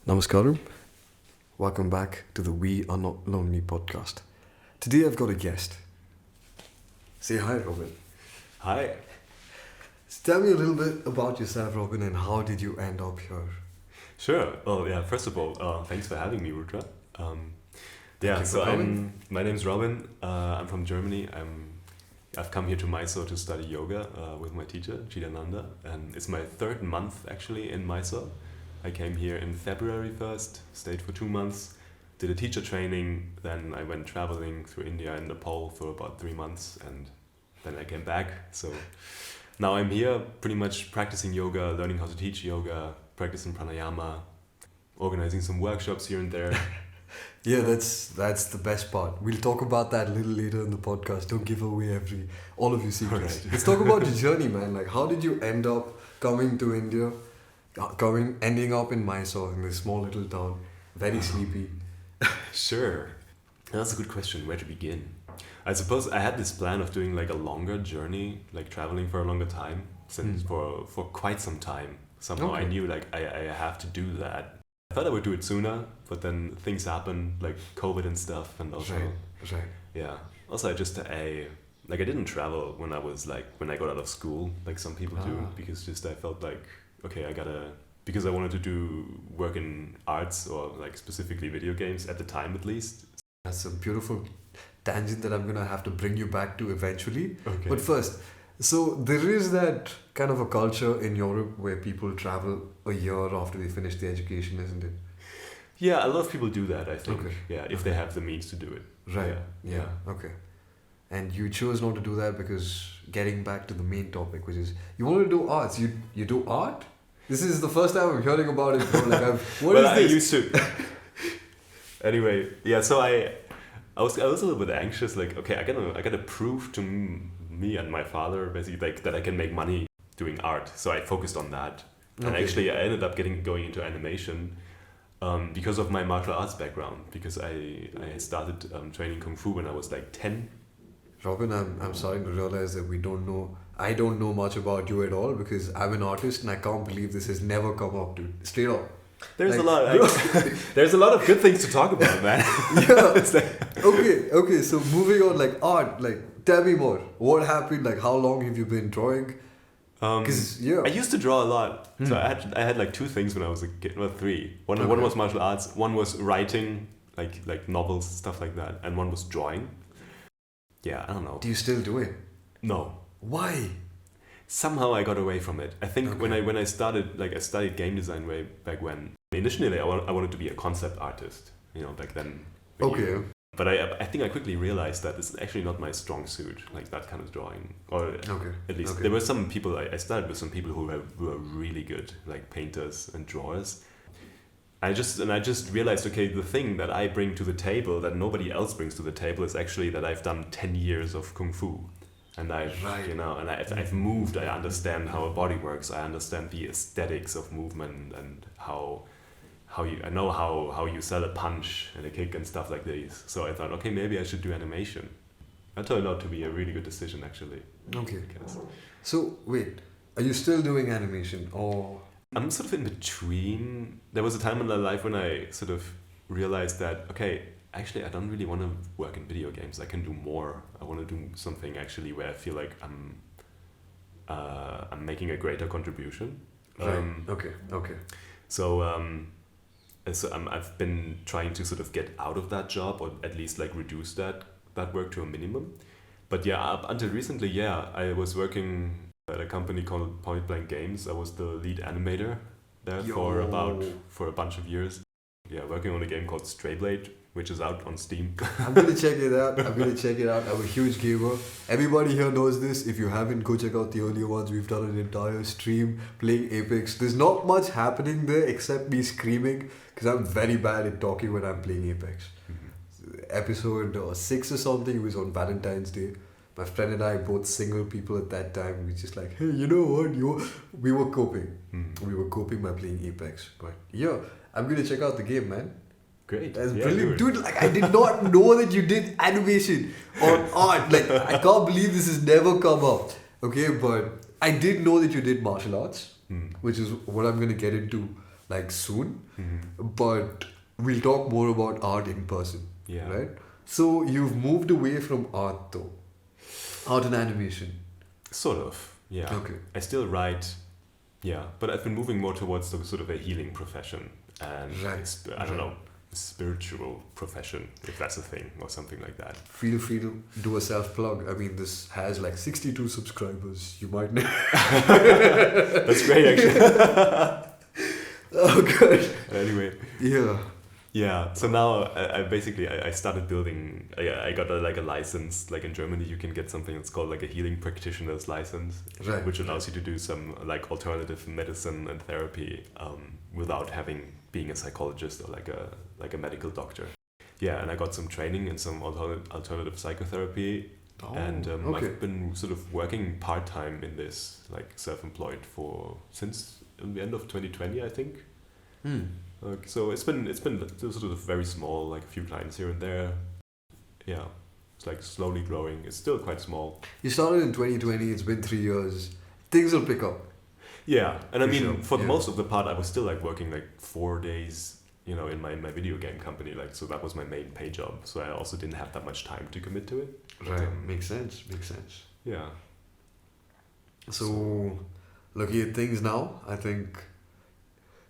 Namaskaram. Welcome back to the We Are Not Lonely podcast. Today I've got a guest. Say hi, Robin. Hi. So tell me a little bit about yourself, Robin, and how did you end up here? Sure. Well, yeah. First of all, thanks for having me, Rudra. you for coming. My name's Robin. I'm from Germany. I've come here to Mysore to study yoga with my teacher Chidananda, and it's my third month actually in Mysore. I came here in February 1st, stayed for 2 months, did a teacher training, then I went traveling through India and Nepal for about 3 months, and then I came back. So now I'm here pretty much practicing yoga, learning how to teach yoga, practicing pranayama, organizing some workshops here and there. Yeah, that's the best part. We'll talk about that a little later in the podcast. Don't give away all of your secrets. Alright. Let's talk about your journey, man. Like, how did you end up coming to India, ending up in Mysore, in this small little town, very sleepy? Sure. That's a good question. Where to begin? I suppose I had this plan of doing like a longer journey, like traveling for a longer time, since for quite some time. Somehow I Okay. knew like I have to do that. I thought I would do it sooner, but then things happened, like COVID and stuff, and also Right. yeah. Also, I didn't travel when I got out of school, like some people do, Ah. because I felt like, okay, because I wanted to do work in arts or like specifically video games at the time at least. That's a beautiful tangent that I'm gonna have to bring you back to eventually. Okay. But first, so there is that kind of a culture in Europe where people travel a year after they finish their education, isn't it? Yeah, a lot of people do that, I think. Okay. Yeah, if they have the means to do it. Right. Yeah. Okay. And you chose not to do that because getting back to the main topic, which is you want to do arts. You do art? This is the first time I'm hearing about it, bro. Like, what Well, is I this? used to. Anyway, yeah. So I was a little bit anxious. Like, okay, I gotta prove to me and my father basically like that I can make money doing art. So I focused on that, and Okay. actually I ended up going into animation because of my martial arts background. Because I started training kung fu when I was like 10. Robin, I'm starting to realize that I don't know much about you at all because I'm an artist and I can't believe this has never come up, dude. Straight up. There's Like, a lot. There's a lot of good things to talk about, man. Yeah. It's like, Okay, so moving on, like art, like tell me more. What happened? Like how long have you been drawing? Because I used to draw a lot. So I had like 2 things when I was a kid, well 3. One Okay. was martial arts, one was writing, like novels, stuff like that, and one was drawing. Yeah, I don't know. Do you still do it? No. Why? Somehow I got away from it. I think Okay. when I started, like I studied game design way back when. Initially I wanted to be a concept artist, back then. Okay. But I think I quickly realized that it's actually not my strong suit, like that kind of drawing. Or Okay. at least Okay. there were some people, I started with some people who were really good, like painters and drawers. I just realized, okay, the thing that I bring to the table that nobody else brings to the table is actually that I've done 10 years of kung fu. And I've moved, I understand how a body works, I understand the aesthetics of movement and I know how you sell a punch and a kick and stuff like this. So I thought, okay, maybe I should do animation. That turned out to be a really good decision, actually. Okay. Because So wait, are you still doing animation or? I'm sort of in between. There was a time in my life when I sort of realized that, okay, actually I don't really want to work in video games. I can do more. I want to do something actually where I feel like I'm making a greater contribution. Okay. So I've been trying to sort of get out of that job, or at least like reduce that work to a minimum. But yeah, up until recently, yeah, I was working at a company called Point Blank Games. I was the lead animator there for a bunch of years. Yeah, working on a game called Stray Blade, which is out on Steam. I'm gonna check it out. I'm a huge gamer. Everybody here knows this. If you haven't, go check out the earlier ones. We've done an entire stream playing Apex. There's not much happening there except me screaming because I'm very bad at talking when I'm playing Apex. Episode 6 or something, it was on Valentine's Day. My friend and I, both single people at that time, we just like, hey, you know what? We were coping. We were coping by playing Apex. But yeah, I'm gonna check out the game, man. Great. That's Yeah, brilliant. do it. Dude, like I did not know that you did animation or art. Like I can't believe this has never come up. Okay, but I did know that you did martial arts, which is what I'm gonna get into like soon, Mm-hmm. but we'll talk more about art in person, Yeah. right? So you've moved away from art though, art and animation. Sort of. Yeah. Okay. I still write. Yeah, but I've been moving more towards the sort of a healing profession and Right. I don't know, spiritual profession, if that's a thing, or something like that. Feel free to do a self plug. I mean, this has like 62 subscribers. You might know. That's great, actually. Oh, good. Anyway. Yeah. Yeah, so now I basically I started building. I got a license. Like in Germany, you can get something that's called like a healing practitioner's license, Right. which allows you to do some like alternative medicine and therapy without being a psychologist or like a medical doctor. Yeah, and I got some training in some alternative psychotherapy, Oh, and okay. I've been sort of working part time in this, like self-employed since the end of 2020, I think. So it's been sort of very small, like a few clients here and there. Yeah, it's like slowly growing. It's still quite small. You started in 2020. It's been 3 years. Things will pick up. Yeah, and I For mean, sure, for the yeah. most of the part, I was still like working like 4 days, in my video game company. Like, so that was my main pay job. So I also didn't have that much time to commit to it. Right. Makes sense. Makes sense. Yeah. So, looking at things now, I think.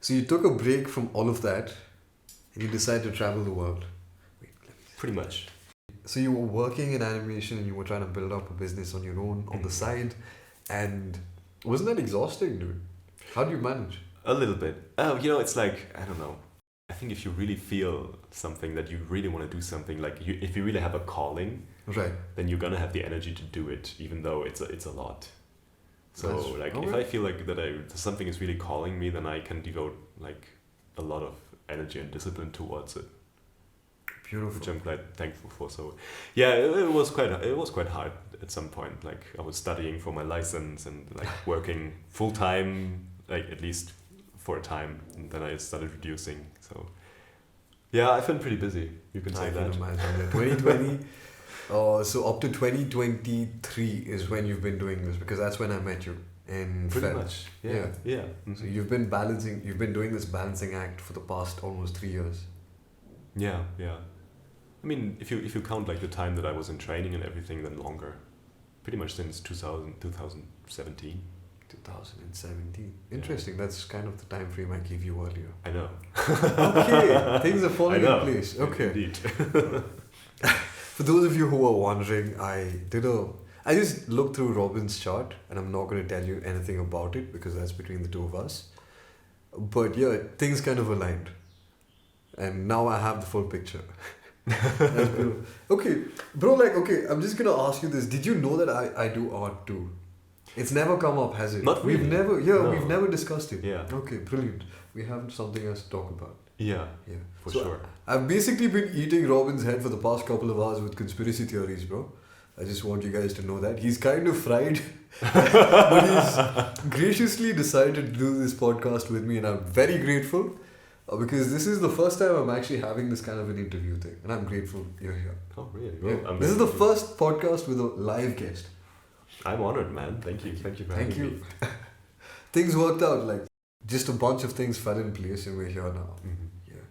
So you took a break from all of that, and you decided to travel the world. Pretty much. So you were working in animation, and you were trying to build up a business on your own on the side, and wasn't that exhausting, dude? How do you manage? A little bit. It's like, I don't know. I think if you really feel something that you really want to do something, like if you really have a calling, Right. then you're gonna have the energy to do it, even though it's a lot. So That's- like, okay. if I feel like something is really calling me, then I can devote like a lot of energy and discipline towards it, which Beautiful. I'm quite thankful for. So yeah, it was quite hard at some point. Like I was studying for my license and like working full time, like at least for a time, and then I started reducing. So yeah, I've been pretty busy. You can say I that. can imagine that. 2020. So up to 2023 is when you've been doing this, because that's when I met you in Pretty Feb. much. Yeah. Yeah. Yeah. So you've been doing this balancing act for the past almost 3 years. Yeah, yeah. I mean, if you count like the time that I was in training and everything, then longer. Pretty much since 2017. 2017. Interesting. That's kind of the time frame I gave you earlier. I know. Okay, things are I falling know. in place. Okay. Indeed. For those of you who are wondering, I just looked through Robin's chart, and I'm not going to tell you anything about it because that's between the two of us. But yeah, things kind of aligned, and now I have the full picture. That's beautiful. Okay, bro. Okay, I'm just gonna ask you this: did you know that I do art too? It's never come up, has it? Not really. We've No. never discussed it. Yeah. Okay, brilliant. We have something else to talk about. Yeah, Yeah. for So, sure. I've basically been eating Robin's head for the past couple of hours with conspiracy theories, bro. I just want you guys to know that. He's kind of fried, but he's graciously decided to do this podcast with me, and I'm very grateful because this is the first time I'm actually having this kind of an interview thing, and I'm grateful you're here. Oh, really? Yeah. Well, This is the first podcast with a live guest. I'm honored, man. Thank you. Thank you for Thank having you. me. Things worked out, like just a bunch of things fell in place, and we're here now. Mhm. Yeah.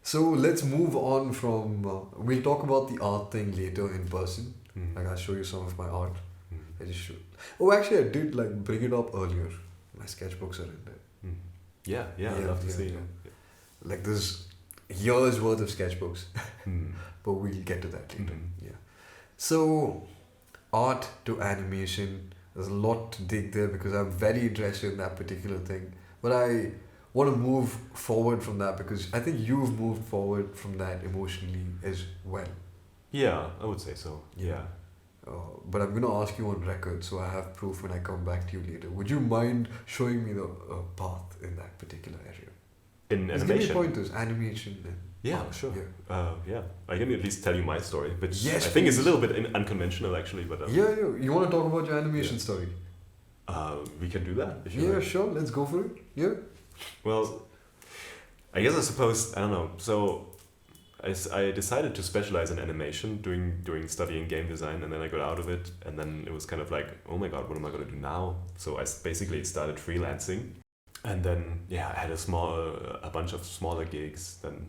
So let's move on from. We'll talk about the art thing later in person. Mhm. Like I'll show you some of my art. Mhm. I just should. Oh, actually, I did like bring it up earlier. My sketchbooks are in there. Mhm. Yeah, I'd Yeah, love to yeah, see yeah. it. Like there's years worth of sketchbooks, Mhm. but we'll get to that later. Mhm. Yeah. So, art to animation. There's a lot to dig there because I'm very interested in that particular thing. But I want to move forward from that because I think you've moved forward from that emotionally as well. Yeah, I would say so. Yeah. Yeah. But I'm going to ask you on record, so I have proof when I come back to you later. Would you mind showing me the path in that particular area? In Just give me animation. pointers, animation. And Yeah, art. sure. Yeah. Yeah. I can at least tell you my story, but Yes, I think it's a please. little bit unconventional actually. But Yeah, you want to talk about your animation Yeah. story? we can do that if you Yeah, like. sure. Let's go for it. Yeah. Well, I guess I suppose I don't know. So I decided to specialize in animation during studying game design, and then I got out of it, and then it was kind of like, oh my god, what am I going to do now? So I basically started freelancing, And then I had a bunch of smaller gigs. Then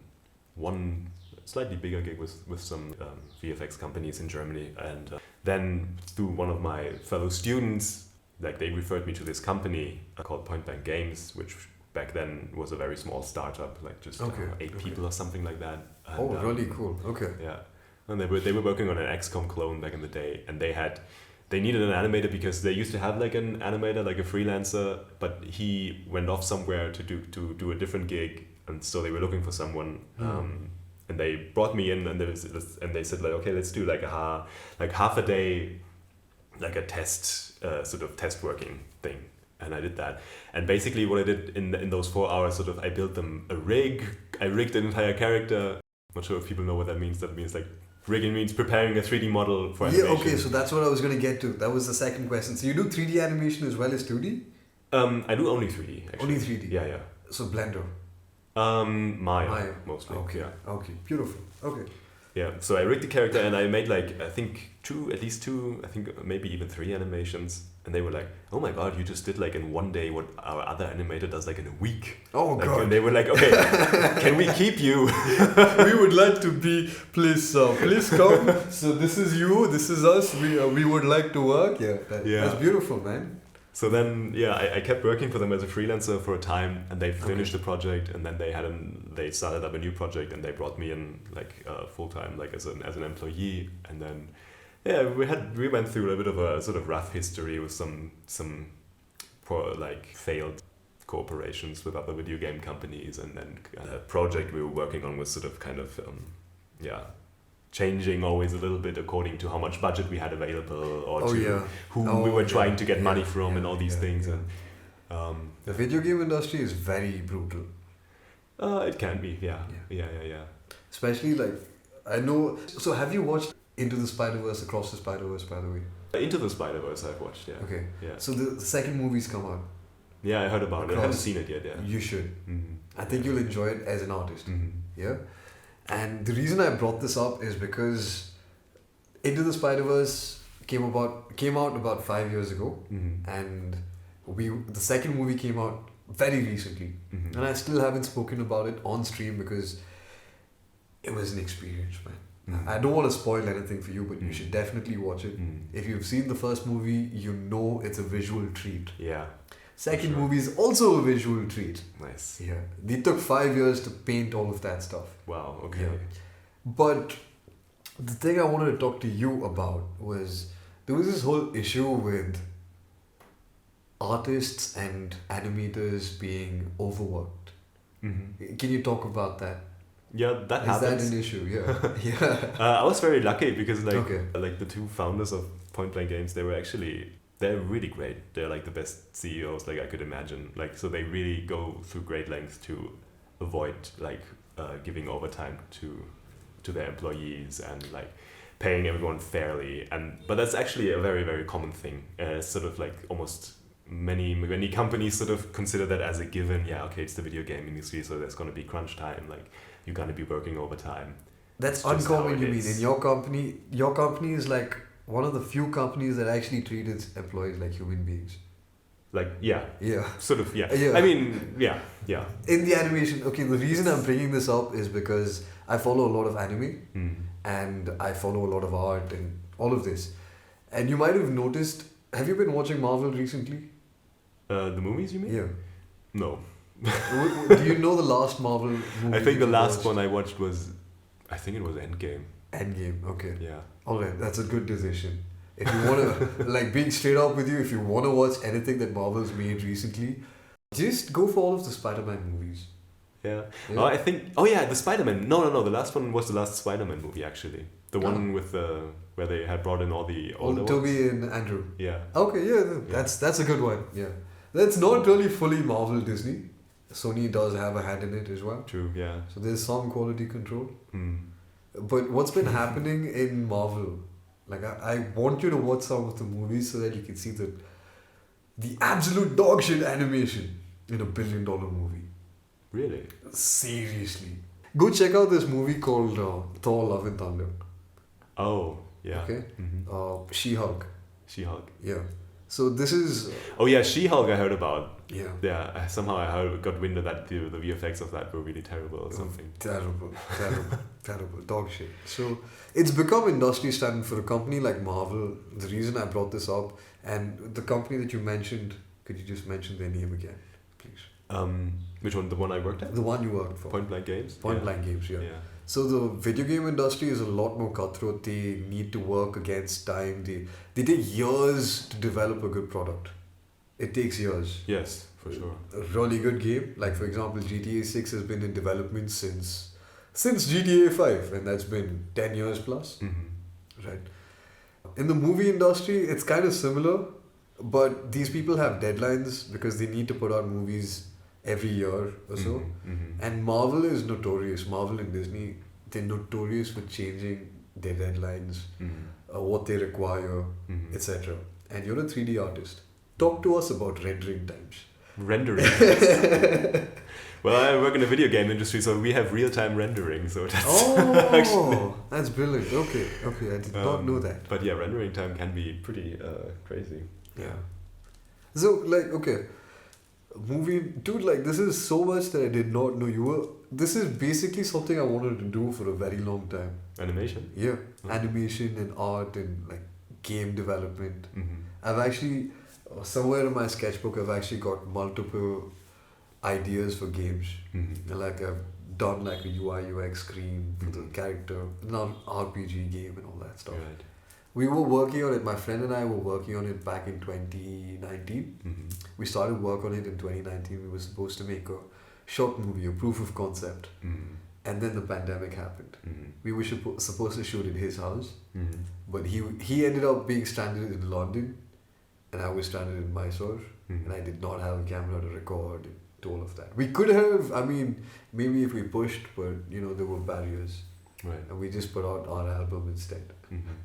one slightly bigger gig with some VFX companies in Germany, and then through one of my fellow students, like they referred me to this company called Point Blank Games, which back then was a very small startup, like just 8 people or something like that. And, really cool. Okay. Yeah, and they were working on an XCOM clone back in the day, and they needed an animator because they used to have like an animator, like a freelancer, but he went off somewhere to do a different gig, and so they were looking for someone. And they brought me in, and they said like, okay, let's do like half a day, like a test sort of test working thing, and I did that. And basically, what I did in those 4 hours, sort of, I built them a rig. I rigged an entire character. I'm not sure if people know what that means. That means like rigging means preparing a 3D model for animation. Yeah, okay, so that's what I was going to get to. That was the second question. So you do 3D animation as well as 2D? I do only 3D, actually. Only 3D? Yeah. So Blender? Maya, mostly. Okay. Yeah. Okay, beautiful. Okay. Yeah, so I rigged the character and I made like, I think at least two, I think maybe even 3 animations. And they were like, oh my god, you just did like in 1 day what our other animator does like in a week. Oh like, god. And they were like, okay, can we keep you? We would like to be, please come. So this is you, this is us, we would like to work. Yeah, that's beautiful, man. So then, I kept working for them as a freelancer for a time, and they finished the project, and then they started up a new project, and they brought me in like full time, like as an employee, and then we went through a bit of a sort of rough history with some failed cooperations with other video game companies, and then a project we were working on was sort of kind of changing always a little bit according to how much budget we had available or who we were trying to get money from and all these things. And the video game industry is very brutal. It can be, yeah. Especially like, I know, so have you watched Into the Spider-Verse, Across the Spider-Verse, by the way? Into the Spider-Verse I've watched, yeah. Okay. Yeah. So the second movie's come out. Yeah, I heard about it. I haven't seen it yet, yeah. You should. Mm-hmm. I think you'll enjoy it as an artist. Mm-hmm. Yeah? And the reason I brought this up is because Into the Spider-Verse came out about 5 years ago, and the second movie came out very recently, and I still haven't spoken about it on stream because it was an experience, man. I don't want to spoil anything for you, but you should definitely watch it. If you've seen the first movie, you know it's a visual treat. Yeah. Second movie is also a visual treat. Nice. Yeah. They took 5 years to paint all of that stuff. Wow, okay. Yeah. But the thing I wanted to talk to you about was there was this whole issue with artists and animators being overworked. Can you talk about that? Yeah, that happens. Is that an issue? Yeah. Yeah. I was very lucky because like the 2 founders of Point Blank Games, they're really great. They're like the best CEOs like I could imagine. Like, so they really go through great lengths to avoid like giving overtime to their employees and like paying everyone fairly. But that's actually a very, very common thing. Sort of like almost many companies sort of consider that as a given. Yeah, okay, it's the video game industry, so there's going to be crunch time. Like, you're going to be working overtime. That's uncommon, you mean? In your company is like one of the few companies that actually treat its employees like human beings. Like, yeah. Sort of, yeah. I mean, yeah. In the animation, okay, the reason I'm bringing this up is because I follow a lot of anime and I follow a lot of art and all of this. And you might have noticed, have you been watching Marvel recently? The movies, you mean? Yeah. No. Do you know the last Marvel movie? I think the last one I watched was, I think it was Endgame. Endgame, okay. Yeah. Alright, that's a good decision. If you want to, like, being straight up with you, if you want to watch anything that Marvel's made recently, just go for all of the Spider-Man movies. Yeah. The Spider-Man. No, the last one was the last Spider-Man movie, actually. The one with where they had brought in all the older ones. Tobey and Andrew. Yeah. Okay, that's a good one. Yeah. That's not really fully Marvel Disney. Sony does have a hand in it as well. True, yeah. So there's some quality control. But what's been happening in Marvel, like I want you to watch some of the movies so that you can see the absolute dog shit animation in $1 billion movie. Really? Seriously. Go check out this movie called Thor: Love and Thunder. Oh, yeah. Okay? She-Hulk. She-Hulk. Yeah. So this is Oh yeah, She-Hulk I heard about. yeah. Yeah, somehow I got wind of that the VFX of that were really terrible or something. Terrible, terrible, dog shit. So it's become industry standard for a company like Marvel. The reason I brought this up, and the company that you mentioned, could you just mention their name again, please? Which one? The one I worked at? The one you worked for. Point Blank Games. Point Yeah. Blank Games, yeah. Yeah. So the video game industry is a lot more cutthroat. They need to work against time. They take years to develop a good product. It takes years. Yes, for sure. A really good game, like for example, GTA 6 has been in development since GTA 5, and that's been 10 years plus, Mm-hmm. right? In the movie industry, it's kind of similar, but these people have deadlines because they need to put out movies every year or so. Mm-hmm. And Marvel is notorious. Marvel and Disney, they're notorious for changing their deadlines, Mm-hmm. what they require, Mm-hmm. etc. And you're a 3D artist. Talk to us about rendering times. Rendering. Well, I work in the video game industry, so we have real-time rendering. So that's Oh, that's brilliant. Okay, I did not know that. But yeah, rendering time can be pretty crazy. Yeah. So, like, okay, movie, dude, like, this is so much that I did not know you were. This is basically something I wanted to do for a very long time. Animation. Yeah, Oh. animation and art and like game development. Mm-hmm. I've actually, somewhere in my sketchbook, I've actually got multiple ideas for games. Mm-hmm. Like I've done like a UI UX screen for the Mhm. character, non RPG game and all that stuff. Right. We were working on it. My friend and I were working on it back in 2019. Mm-hmm. We started work on it in 2019. We were supposed to make a short movie, a proof of concept, Mm-hmm. and then the pandemic happened. Mm-hmm. We were supposed to shoot in his house, Mm-hmm. but he ended up being stranded in London, and I was stranded in Mysore, and I did not have a camera to record and do all of that. We could have, I mean, maybe if we pushed, but you know there were barriers, Right. and we just put out our album instead. Mm-hmm.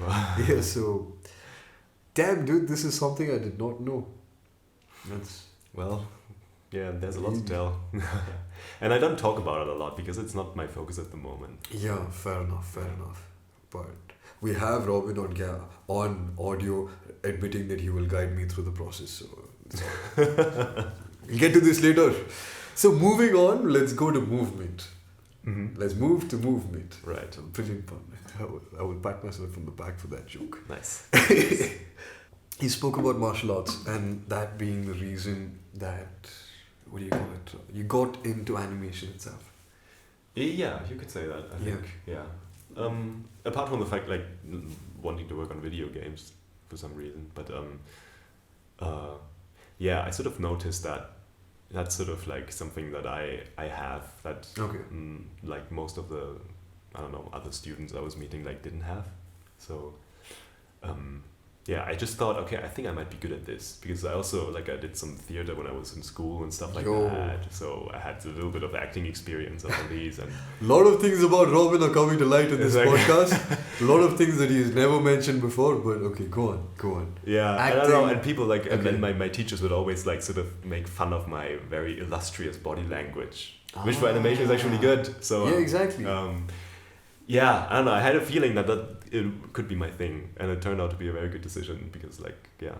Wow. Yeah, so damn, dude, this is something I did not know. That's Well, yeah, there's a lot to tell. And I don't talk about it a lot because it's not my focus at the moment. yeah, fair enough. But we have Robin on audio admitting that he will guide me through the process. So it's all right. We'll get to this later. So moving on, let's go to movement. Mm-hmm. Let's move to movement. Right. Brilliant pun. I will pat myself on the back for that joke. Nice. He spoke about martial arts and that being the reason that, what do you call it? You got into animation itself. Yeah, you could say that. I Yeah. think. Yeah. Apart from the fact like wanting to work on video games for some reason, but yeah, I sort of noticed that that's sort of like something that I have that Okay. like most of the other students I was meeting like didn't have. So yeah, I just thought, okay, I think I might be good at this because I also like I did some theater when I was in school and stuff like Yo. that. So I had a little bit of acting experience on these and A lot of things about Robin are coming to light in this Exactly. podcast. A lot of things that he's never mentioned before, but okay, go on. yeah, I don't know. Acting. And people like, and Okay. then my teachers would always like sort of make fun of my very illustrious body language, which for animation is actually good. So Yeah, exactly. yeah, I don't know. I had a feeling that it could be my thing, and it turned out to be a very good decision because, like, yeah.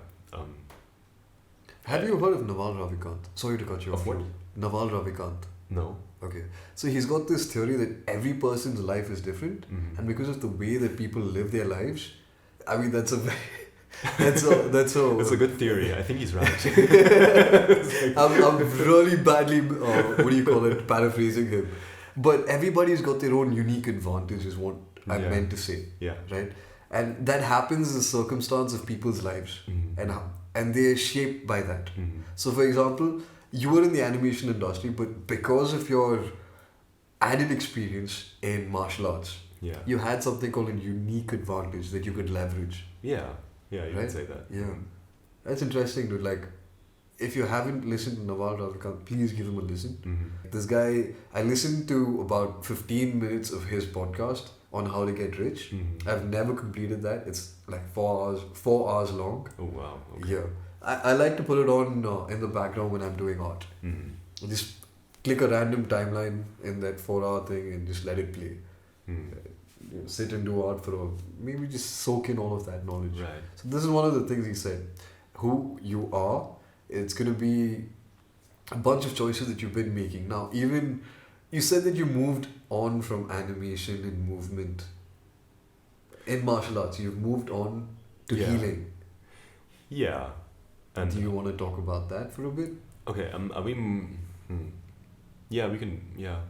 Have you heard of Naval Ravikant? Sorry to cut you Of off. what? Naval Ravikant. No. Okay. So he's got this theory that every person's life is different, Mhm. and because of the way that people live their lives, I mean that's a that's a It's a good theory. I think he's right. I'm really badly what do you call it, paraphrasing him, but everybody's got their own unique advantage is what I Yeah. meant to say, Yeah. right? And that happens as a circumstance of people's lives, Mhm. and they're shaped by that. Mhm. So, for example, you were in the animation industry, but because of your added experience in martial arts, Yeah. you had something called a unique advantage that you could leverage. Yeah. Yeah. You Right? could say that. Yeah. That's interesting, dude. Like, if you haven't listened to Naval Ravikant, please give him a listen. Mhm. This guy, I listened to about 15 minutes of his podcast on how to get rich. Mhm. I've never completed that. It's like 4 hours long. Oh wow. Okay. Yeah. I like to put it on in the background when I'm doing art. Mhm. Just click a random timeline in that 4 hour thing and just let it play. Mhm. You know, sit and do art for maybe just soak in all of that knowledge. Right. So this is one of the things he said. who you are. It's gonna be a bunch of choices that you've been making. Now, even you said that you moved on from animation and movement in martial arts. You've moved on to Yeah. healing. Yeah. And Do you want to talk about that for a bit? okay, are we? Yeah, we can. Yeah.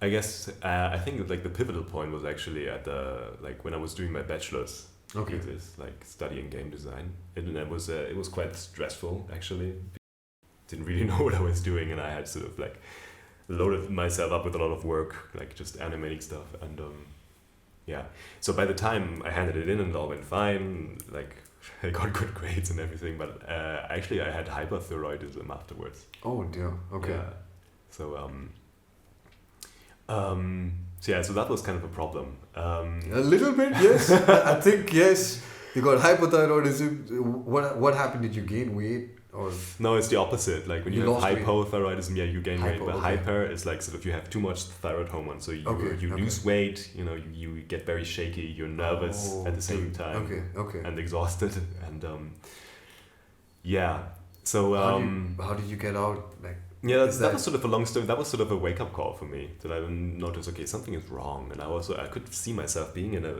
I guess I think that, like, the pivotal point was actually at the, like, when I was doing my bachelor's Okay. thesis, like studying game design, and it was quite stressful actually. Didn't really know what I was doing, and I had sort of like loaded myself up with a lot of work, like just animating stuff, and yeah. So by the time I handed it in and it all went fine, like I got good grades and everything, but actually I had hyperthyroidism afterwards. Oh dear. Okay. Yeah. So so yeah, so that was kind of a problem. A little bit, yes. I think yes. You got hypothyroidism. What happened? Did you gain weight or? No, it's the opposite. Like when you have lost weight. hypothyroidism, yeah, you gain weight. Hypo, But okay. hyper is like sort of you have too much thyroid hormone, so you Okay, you okay. lose weight. You know, you get very shaky. You're nervous Oh, at the same dude. time. Okay. And exhausted, and yeah. So How did you get out? Like, yeah, is that was sort of a long story. That was sort of a wake up call for me, that I noticed, okay, something is wrong, and I could see myself being in a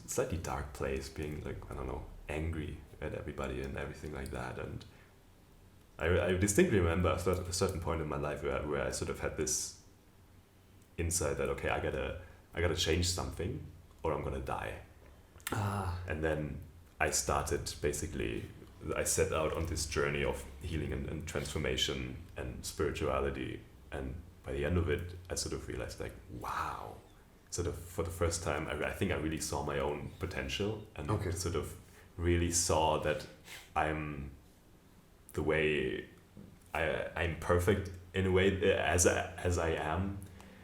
slightly dark place, being like, I don't know, angry at everybody and everything like that. And I distinctly remember a certain point in my life where I sort of had this insight that, okay, I gotta change something or I'm gonna die. And then I started basically, I set out on this journey of healing and transformation and spirituality, and by the end of it I sort of realized, like, wow, sort of for the first time I think I really saw my own potential, and Okay. sort of really saw that I'm the way I'm perfect in a way, as I am.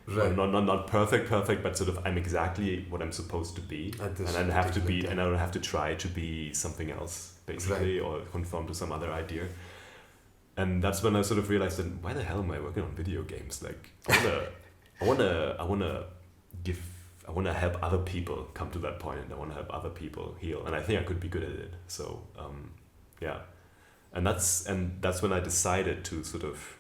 right. Not perfect, but sort of I'm exactly what I'm supposed to be, At this and I don't have to be, particular and I don't have to try to be something else, basically, or conform to some other idea. And that's when I sort of realized that, why the hell am I working on video games? Like, I wanna help other people come to that point, and I wanna help other people heal, and I think I could be good at it. So yeah, and that's when I decided to sort of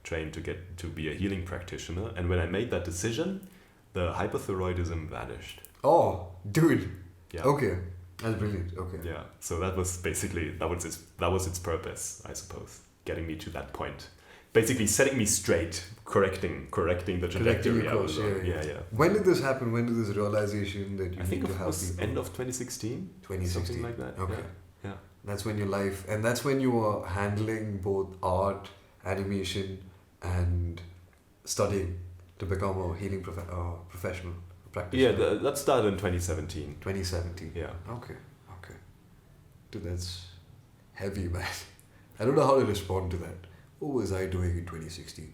train to get to be a healing practitioner. And when I made that decision, the hypothyroidism vanished. Oh, dude. Yeah. Okay. That's brilliant. Okay. Yeah. So that was basically that was its purpose, I suppose, getting me to that point. Basically setting me straight, correcting the trajectory I was on. Yeah. When did this happen? When did this realization that you I think need to it help was people? end of 2016. 2016. Something like that. Okay. Yeah. That's when your life, and that's when you were handling both art, animation, and studying to become a healing professional practitioner. Yeah, that started in 2017. 2017. Yeah. Okay. Dude, that's heavy, man. I don't know how to respond to that. What was I doing in 2016?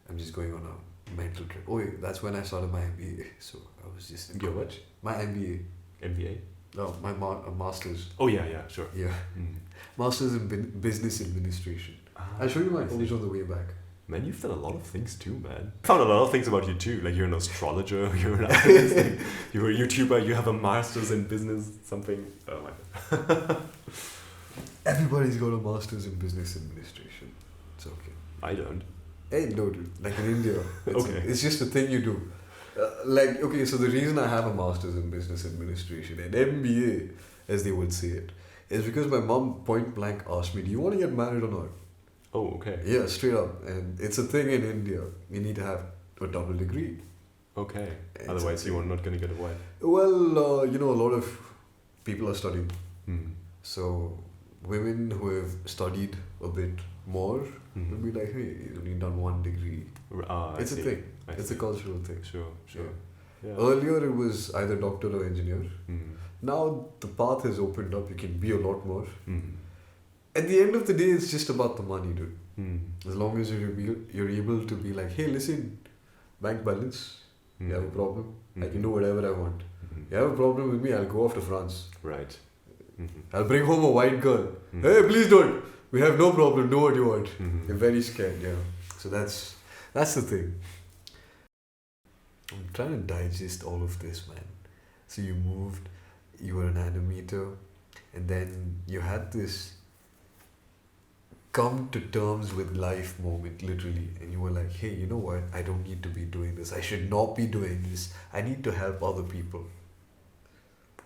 I'm just going on a mental trip. Oh, wait, that's when I started my MBA. So I was just... Your what? My MBA. MBA? No, my master's. Oh yeah, sure. Yeah. Mm. Master's in business administration. I'll show you my photos on the way back. Man, you've done a lot of things too, man. Found a lot of things about you too. Like, you're an astrologer, you're an artist, like, you're a YouTuber, you have a master's in business, something. Oh my god. Everybody's got a master's in business administration. It's okay. I don't. Hey, no, dude. Like in India. Okay. It's just a thing you do. Okay, so the reason I have a master's in business administration, an MBA, as they would say it, is because my mom point blank asked me, do you want to get married or not? Oh, okay. Yeah, straight up. And it's a thing in India. You need to have a double degree. Okay. It's Otherwise, a you are not going to get a wife. Well, a lot of people are studying. Mm. So women who have studied a bit more Mhm. will be like, hey, you've only done one degree. I It's a see. thing. I It's see. a cultural thing. Sure. Yeah. Earlier it was either doctor or engineer. Mm. Now the path has opened up. You can be a lot more. Mm. At the end of the day, it's just about the money, dude. Mm. As long as you're able to be like, hey, listen, bank balance, you have a problem, I can do whatever I want. Mhm. You have a problem with me, I'll go off to France. Right. Mhm. I'll bring home a white girl. Mhm. Hey, please don't. We have no problem. Do what you want. Mhm. You're very scared, yeah. So that's the thing. I'm trying to digest all of this, man. So you moved. you were an animator, and then you had this come to terms with life moment, literally, and you were like, hey, you know what? I don't need to be doing this. I should not be doing this. I need to help other people.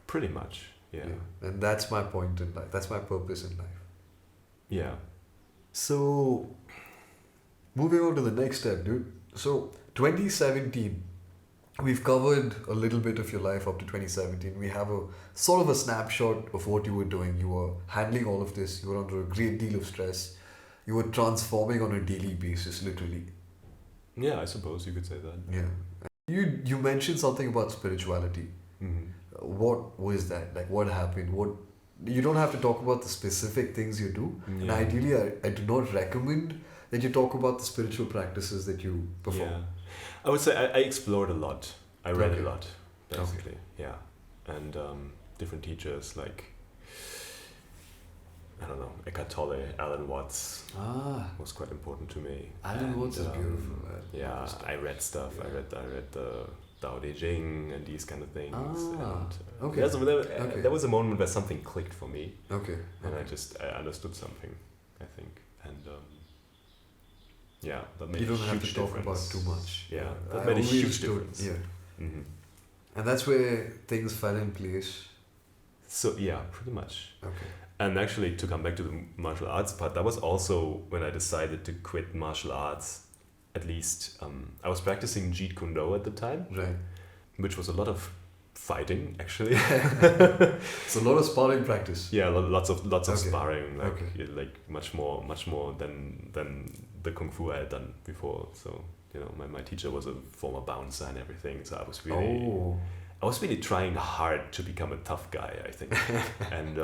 Pretty much, yeah. And that's my point in life. That's my purpose in life. Yeah. So, moving on to the next step, dude. So, 2017, we've covered a little bit of your life up to 2017. We have a sort of a snapshot of what you were doing. You were handling all of this. You were under a great deal of stress. You were transforming on a daily basis, literally. Yeah, I suppose you could say that. Yeah. You mentioned something about spirituality. Mm-hmm. What was that? Like, what happened? What you don't have to talk about the specific things you do. Yeah. And ideally, I do not recommend that you talk about the spiritual practices that you perform. Yeah. I would say I explored a lot. I read Okay. a lot, basically. Yeah. And different teachers like, I don't know, Eckhart Tolle, Alan Watts was quite important to me. Alan Watts is beautiful. Yeah, I read stuff. Yeah. I read the Tao Te Ching and these kind of things. Okay. Yeah, so there was a moment where something clicked for me. Okay. And I understood something, I think. And yeah, that made You don't a have huge to talk difference. about too much. Yeah, I that made a always huge stood- difference. Yeah. Mm-hmm. And that's where things fell in place. So yeah, pretty much. Okay. And actually, to come back to the martial arts part, that was also when I decided to quit martial arts. At least I was practicing Jeet Kune Do at the time, Right. which was a lot of fighting actually. It's a lot of sparring practice. Yeah, lots of Okay. sparring, like Okay. like much more than the kung fu I had done before. So my teacher was a former bouncer and everything. So I was really trying hard to become a tough guy, I think. And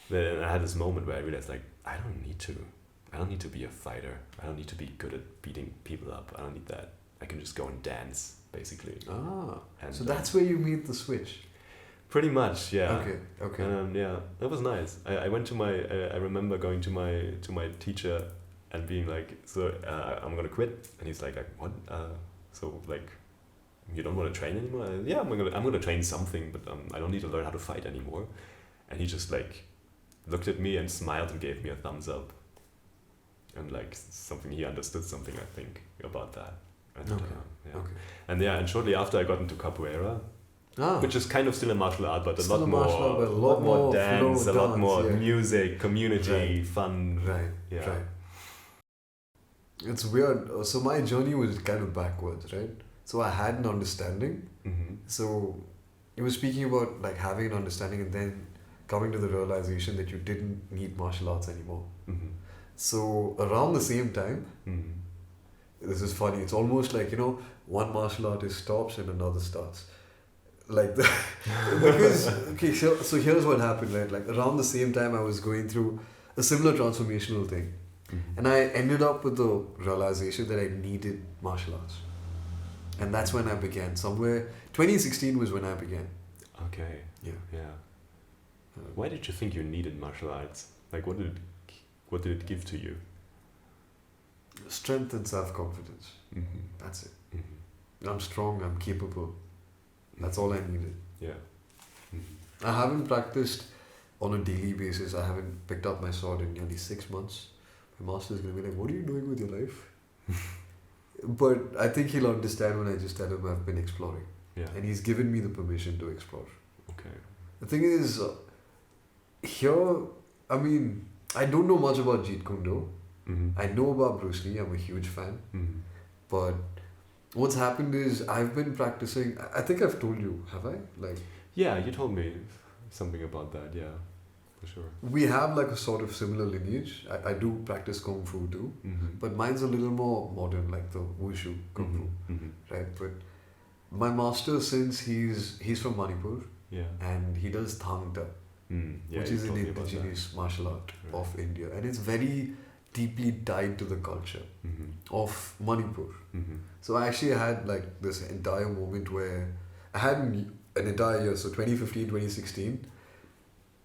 then I had this moment where I realized, like, I don't need to be a fighter. I don't need to be good at beating people up. I don't need that. I can just go and dance, basically. And So that's where you made the switch. pretty much, yeah. Okay. And yeah, that was nice. I went to I remember going to my teacher and being like, so I'm gonna quit. And he's like what? So like, you don't want to train anymore? Yeah, I'm gonna train something, but I don't need to learn how to fight anymore. And he just like looked at me and smiled and gave me a thumbs up. And like he understood something, I think, about that. And, yeah. Okay. And shortly after I got into capoeira, which is kind of still a martial art, but a Still lot a martial art, but a lot more more dance, flow, a lot dance, more yeah. music, community, fun. Right. Yeah. Right. It's weird. So my journey was kind of backwards, right? So I had an understanding. Mm-hmm. So you were speaking about like having an understanding and then coming to the realization that you didn't need martial arts anymore. Mm-hmm. So around the same time, Mm-hmm. this is funny. It's almost like, one martial artist stops and another starts. Like the because okay, so here's what happened, right? Like around the same time I was going through a similar transformational thing. Mm-hmm. And I ended up with the realization that I needed martial arts. And that's when I began. Somewhere 2016 was when I began. Okay. Yeah. Yeah. Why did you think you needed martial arts? Like, what did it give to you? Strength and self-confidence. Mm-hmm. That's it. Mm-hmm. I'm strong, I'm capable. That's all I needed. Yeah. Mm-hmm. I haven't practiced on a daily basis. I haven't picked up my sword in nearly 6 months. My master's going to be like, what are you doing with your life? But I think he'll understand when I just tell him I've been exploring. Yeah. And he's given me the permission to explore. Okay. The thing is, here, I don't know much about Jeet Kune Do. Mm-hmm. I know about Bruce Lee. I'm a huge fan. Mm-hmm. But what's happened is I've been practicing. I think I've told you, have I? Like, Yeah, you told me something about that. Yeah, for sure. we have like a sort of similar lineage. I do practice Kung Fu too. Mm-hmm. But mine's a little more modern, like the Wushu Kung Fu, Mm-hmm. right? But my master, since he's from Manipur Yeah. and he does Thang Ta, Yeah, which you is an told me about that. indigenous martial art Right. of India, and it's very deeply tied to the culture Mm-hmm. of Manipur. Mm-hmm. So I actually had like this entire moment where I had an entire year, so 2015, 2016,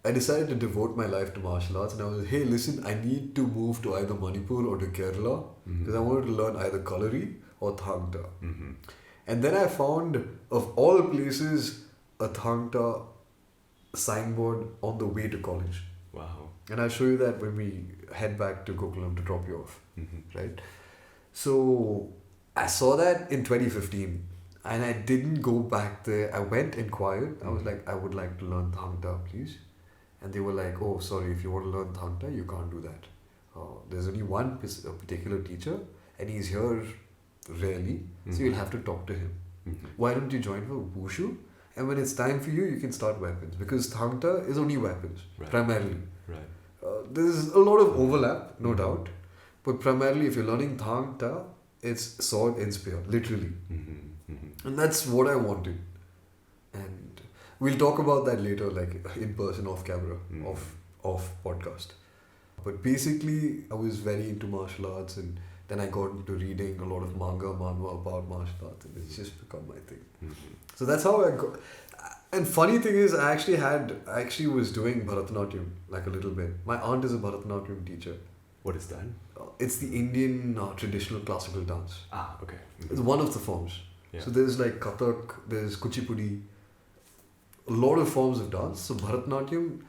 I decided to devote my life to martial arts, and I was like, hey, listen, I need to move to either Manipur or to Kerala because I wanted to learn either Kalari or Thang Ta. Mm-hmm. And then I found, of all places, a Thang Ta signboard on the way to college. Wow. And I'll show you that when we head back to Gokulam to drop you off, Mm-hmm. right? So I saw that in 2015 and I didn't go back there. I went, inquired. I was like, I would like to learn Thangta, please. And they were like, oh, sorry, if you want to learn Thangta, you can't do that. There's only one particular teacher and he's here rarely, so you'll have to talk to him. Mm-hmm. Why don't you join for Wushu? And when it's time for you, you can start weapons. Because Thangta is only weapons, Right. primarily. Right. There's a lot of overlap, no doubt. But primarily, if you're learning Thangta, it's sword and spear, literally. Mm-hmm. Mm-hmm. And that's what I wanted. And we'll talk about that later, like in person, off camera, off podcast. But basically, I was very into martial arts, and then I got into reading a lot of manhwa about martial arts, and it's just become my thing. Mm-hmm. So that's how I got. And funny thing is, I actually was doing Bharatanatyam like a little bit. My aunt is a Bharatanatyam teacher. What is that? It's the Indian traditional classical dance. Ah, okay. It's one of the forms. Yeah. So there's like Kathak, there's Kuchipudi, a lot of forms of dance. So Bharatanatyam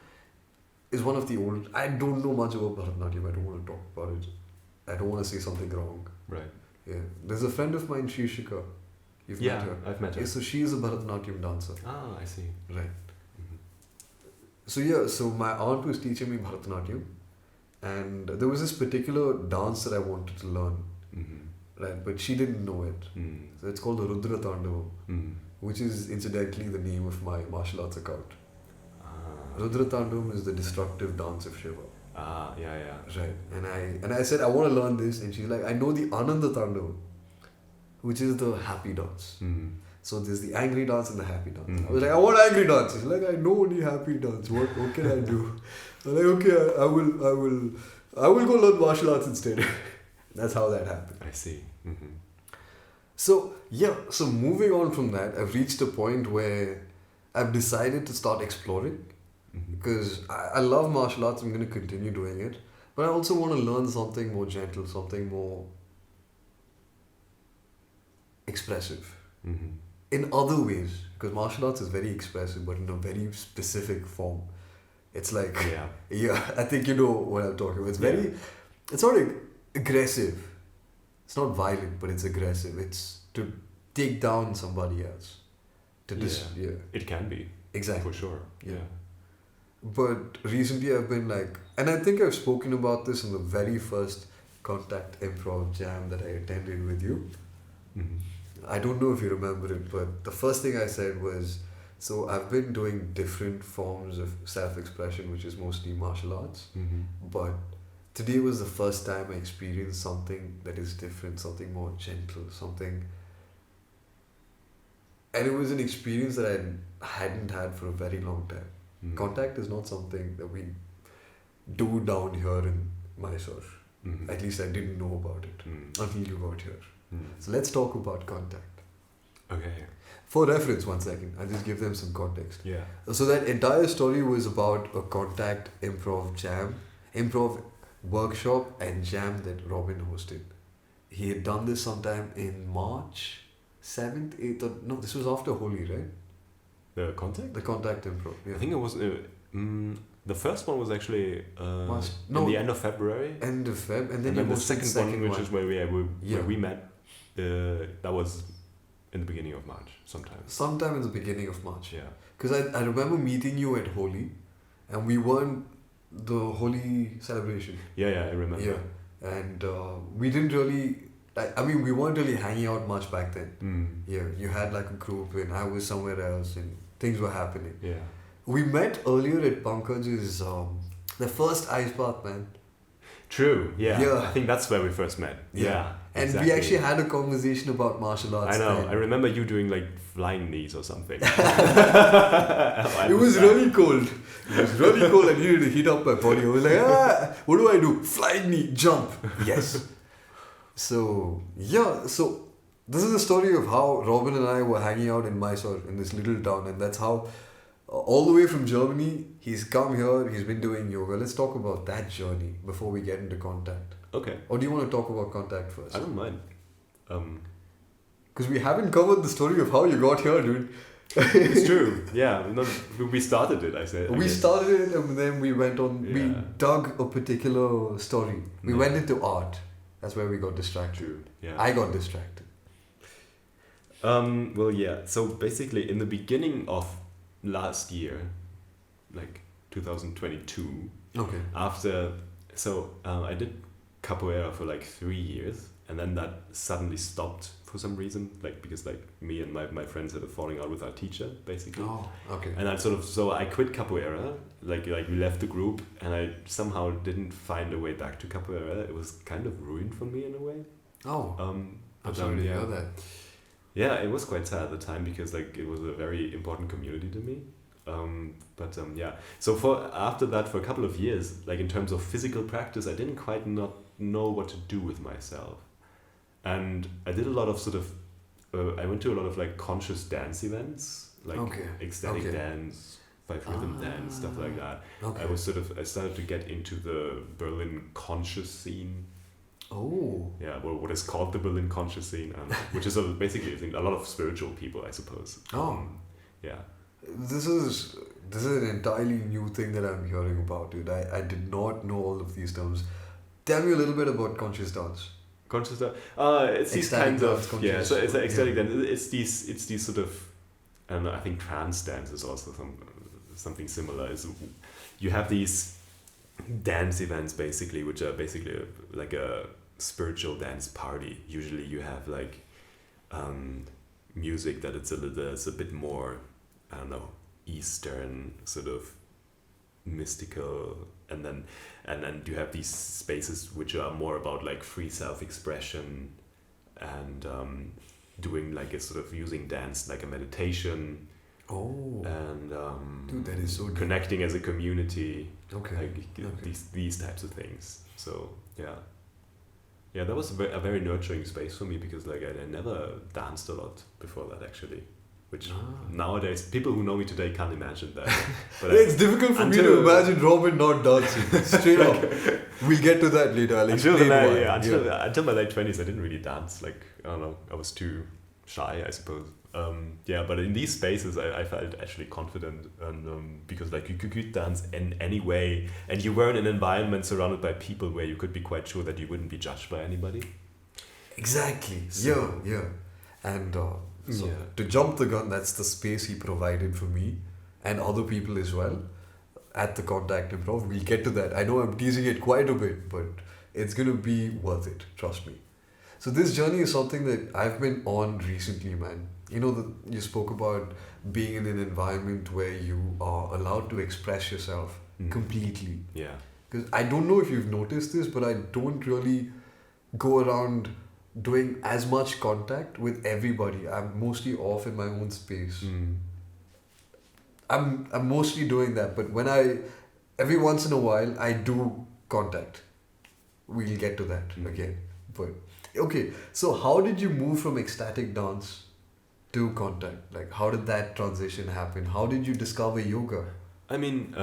is one of the old. I don't know much about Bharatanatyam. I don't want to talk about it. I don't want to say something wrong. Right. Yeah. There's a friend of mine, Shishika. You've met her. I've met her. Yeah, so she is a Bharatanatyam dancer. Ah, I see. Right. Mm-hmm. So yeah, so my aunt was teaching me Bharatanatyam. And there was this particular dance that I wanted to learn. Mm-hmm. Right. But she didn't know it. Mm-hmm. So it's called the Rudra Tandavam. Mm-hmm. Which is incidentally the name of my martial arts account. Ah. Rudra Tandavam is the destructive dance of Shiva. Ah, yeah. Right. And I said, I want to learn this. And she's like, I know the Ananda Tandavam, which is the happy dance. Mm-hmm. So there's the angry dance and the happy dance. Mm-hmm. I was like, I want angry dance. She's like, I know only happy dance. What can I do? I'm like, okay, I will go learn martial arts instead. That's how that happened. I see. Mm-hmm. So moving on from that, I've reached a point where I've decided to start exploring. Mm-hmm. Because I love martial arts, I'm going to continue doing it. But I also want to learn something more gentle, something more expressive. Mm-hmm. In other ways, because martial arts is very expressive, but in a very specific form. It's like, Yeah. I think you know what I'm talking about. It's not aggressive. It's not violent, but it's aggressive. It's to take down somebody else. It can be. Exactly. For sure. Yeah. But recently I've been like, and I think I've spoken about this in the very first Contact Improv Jam that I attended with you. Mm-hmm. I don't know if you remember it, but the first thing I said was, so I've been doing different forms of self-expression, which is mostly martial arts. Mm-hmm. But today was the first time I experienced something that is different, something more gentle, something. And it was an experience that I hadn't had for a very long time. Mm-hmm. Contact is not something that we do down here in Mysore. Mm-hmm. At least I didn't know about it until you got here. Mm-hmm. So let's talk about contact. Okay. For reference, 1 second, I'll just give them some context. Yeah. So that entire story was about a contact improv workshop and jam that Robin hosted. He had done this sometime in March 7th, 8th, or no, this was after Holi, right? The contact? The contact improv. Yeah. I think it was. The first one was actually in the end of February. End of Feb, and then the second one, which is where we met, that was in the beginning of March, sometime. Sometime in the beginning of March. Yeah. Because I remember meeting you at Holi, and we weren't the Holi celebration. Yeah, I remember. Yeah, and we didn't really. We weren't really hanging out much back then. Yeah, you had like a group, and I was somewhere else, and things were happening. Yeah. We met earlier at Pankaj's, the first ice bath, man. True, yeah. Yeah. I think that's where we first met. Yeah. And exactly. we actually had a conversation about martial arts. I know. then. I remember you doing like flying knees or something. It was really cold. It was really cold. I needed to heat up my body. I was like, what do I do? Flying knee, jump. Yes. So this is the story of how Robin and I were hanging out in Mysore, in this little town. And that's how, all the way from Germany, he's come here, he's been doing yoga. Let's talk about that journey before we get into contact. Okay. Or do you want to talk about contact first? I don't mind. Because we haven't covered the story of how you got here, dude. It's true. Yeah, no, we started it. I said We started it and then we went on. We Yeah. dug a particular story. We Yeah. went into art. That's where we got distracted. True. Yeah. I got distracted. Well, yeah. So basically, in the beginning of last year, like 2022, Okay. I did capoeira for like 3 years, and then that suddenly stopped for some reason, like because like me and my friends had a falling out with our teacher, basically. Oh, okay. And I quit capoeira, like we left the group, and I somehow didn't find a way back to capoeira. It was kind of ruined for me in a way. Oh, I'm But, sorry to yeah. hear that. Yeah, it was quite sad at the time because like it was a very important community to me. Yeah. So after that, for a couple of years, like in terms of physical practice, I didn't quite not know what to do with myself, and I did a lot of I went to a lot of like conscious dance events, like Okay. ecstatic Okay. dance, 5 rhythm dance, stuff like that. Okay. I started to get into the Berlin conscious scene. Oh. Yeah, well, what is called the Berlin conscious scene, which is basically I think, a lot of spiritual people, I suppose. Oh. Yeah. This is an entirely new thing that I'm hearing about, dude. I did not know all of these terms. Tell me a little bit about conscious dance. Conscious dance. It's these Ecstatic kinds dance, of yeah. So it's an ecstatic yeah. dance. It's these sort of, and I think trance dance is also something similar. Is you have these dance events basically, which are basically like a spiritual dance party. Usually you have like music that's a bit more, I don't know, Eastern sort of mystical, and then you have these spaces which are more about like free self-expression and doing like a sort of using dance like a meditation. Oh. And Dude, that is so deep. connecting as a community, Okay. like Okay. these types of things. So yeah, that was a very nurturing space for me because like I never danced a lot before that actually, which nowadays people who know me today can't imagine that. But It's difficult for me to until- imagine Robin not dancing. Straight up. We'll get to that later. I'll until explain why. until my late 20s, I didn't really dance. Like I don't know, I was too shy, I suppose. But in these spaces, I felt actually confident, and because like you could dance in any way, and you were in an environment surrounded by people where you could be quite sure that you wouldn't be judged by anybody. Exactly. So- Yeah. And so Yeah. to jump the gun, that's the space he provided for me and other people as well at the Contact Improv. We'll get to that. I know I'm teasing it quite a bit, but it's going to be worth it. Trust me. So this journey is something that I've been on recently, man. You know, you spoke about being in an environment where you are allowed to express yourself completely. Yeah. Because I don't know if you've noticed this, but I don't really go around doing as much contact with everybody. I'm mostly off in my own space. I'm mostly doing that, but every once in a while I do contact. We'll get to that again. But okay, so how did you move from ecstatic dance to contact? Like, how did that transition happen? How did you discover yoga? I mean,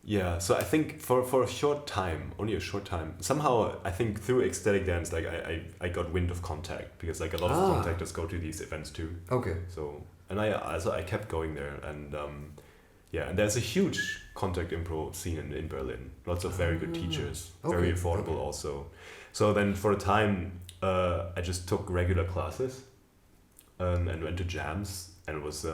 yeah. So I think for a short time, only a short time, somehow I think through ecstatic dance, like I got wind of contact because like a lot of contactors go to these events too. Okay. So and I kept going there, and and there's a huge contact improv scene in Berlin. Lots of very good teachers, very Okay, affordable okay. also. So then for a time, I just took regular classes, and went to jams, and it was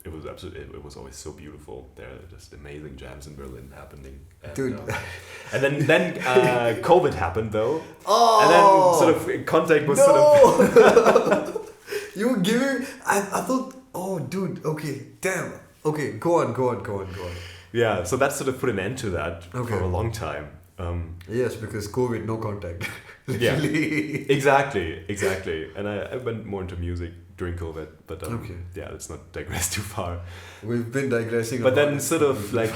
it was absolutely, it was always so beautiful. There are just amazing jams in Berlin happening. And, Dude. And then COVID happened though. Oh! And then sort of contact was sort No! You were giving... I thought... Oh, dude. Okay. Damn. Okay. Go on. yeah, so that sort of put an end to that Okay. for a long time. Yes, because COVID, no contact. Yeah, Literally. exactly. And I went more into music during COVID, but Okay. yeah, let's not digress too far. We've been digressing. But about then it. sort of like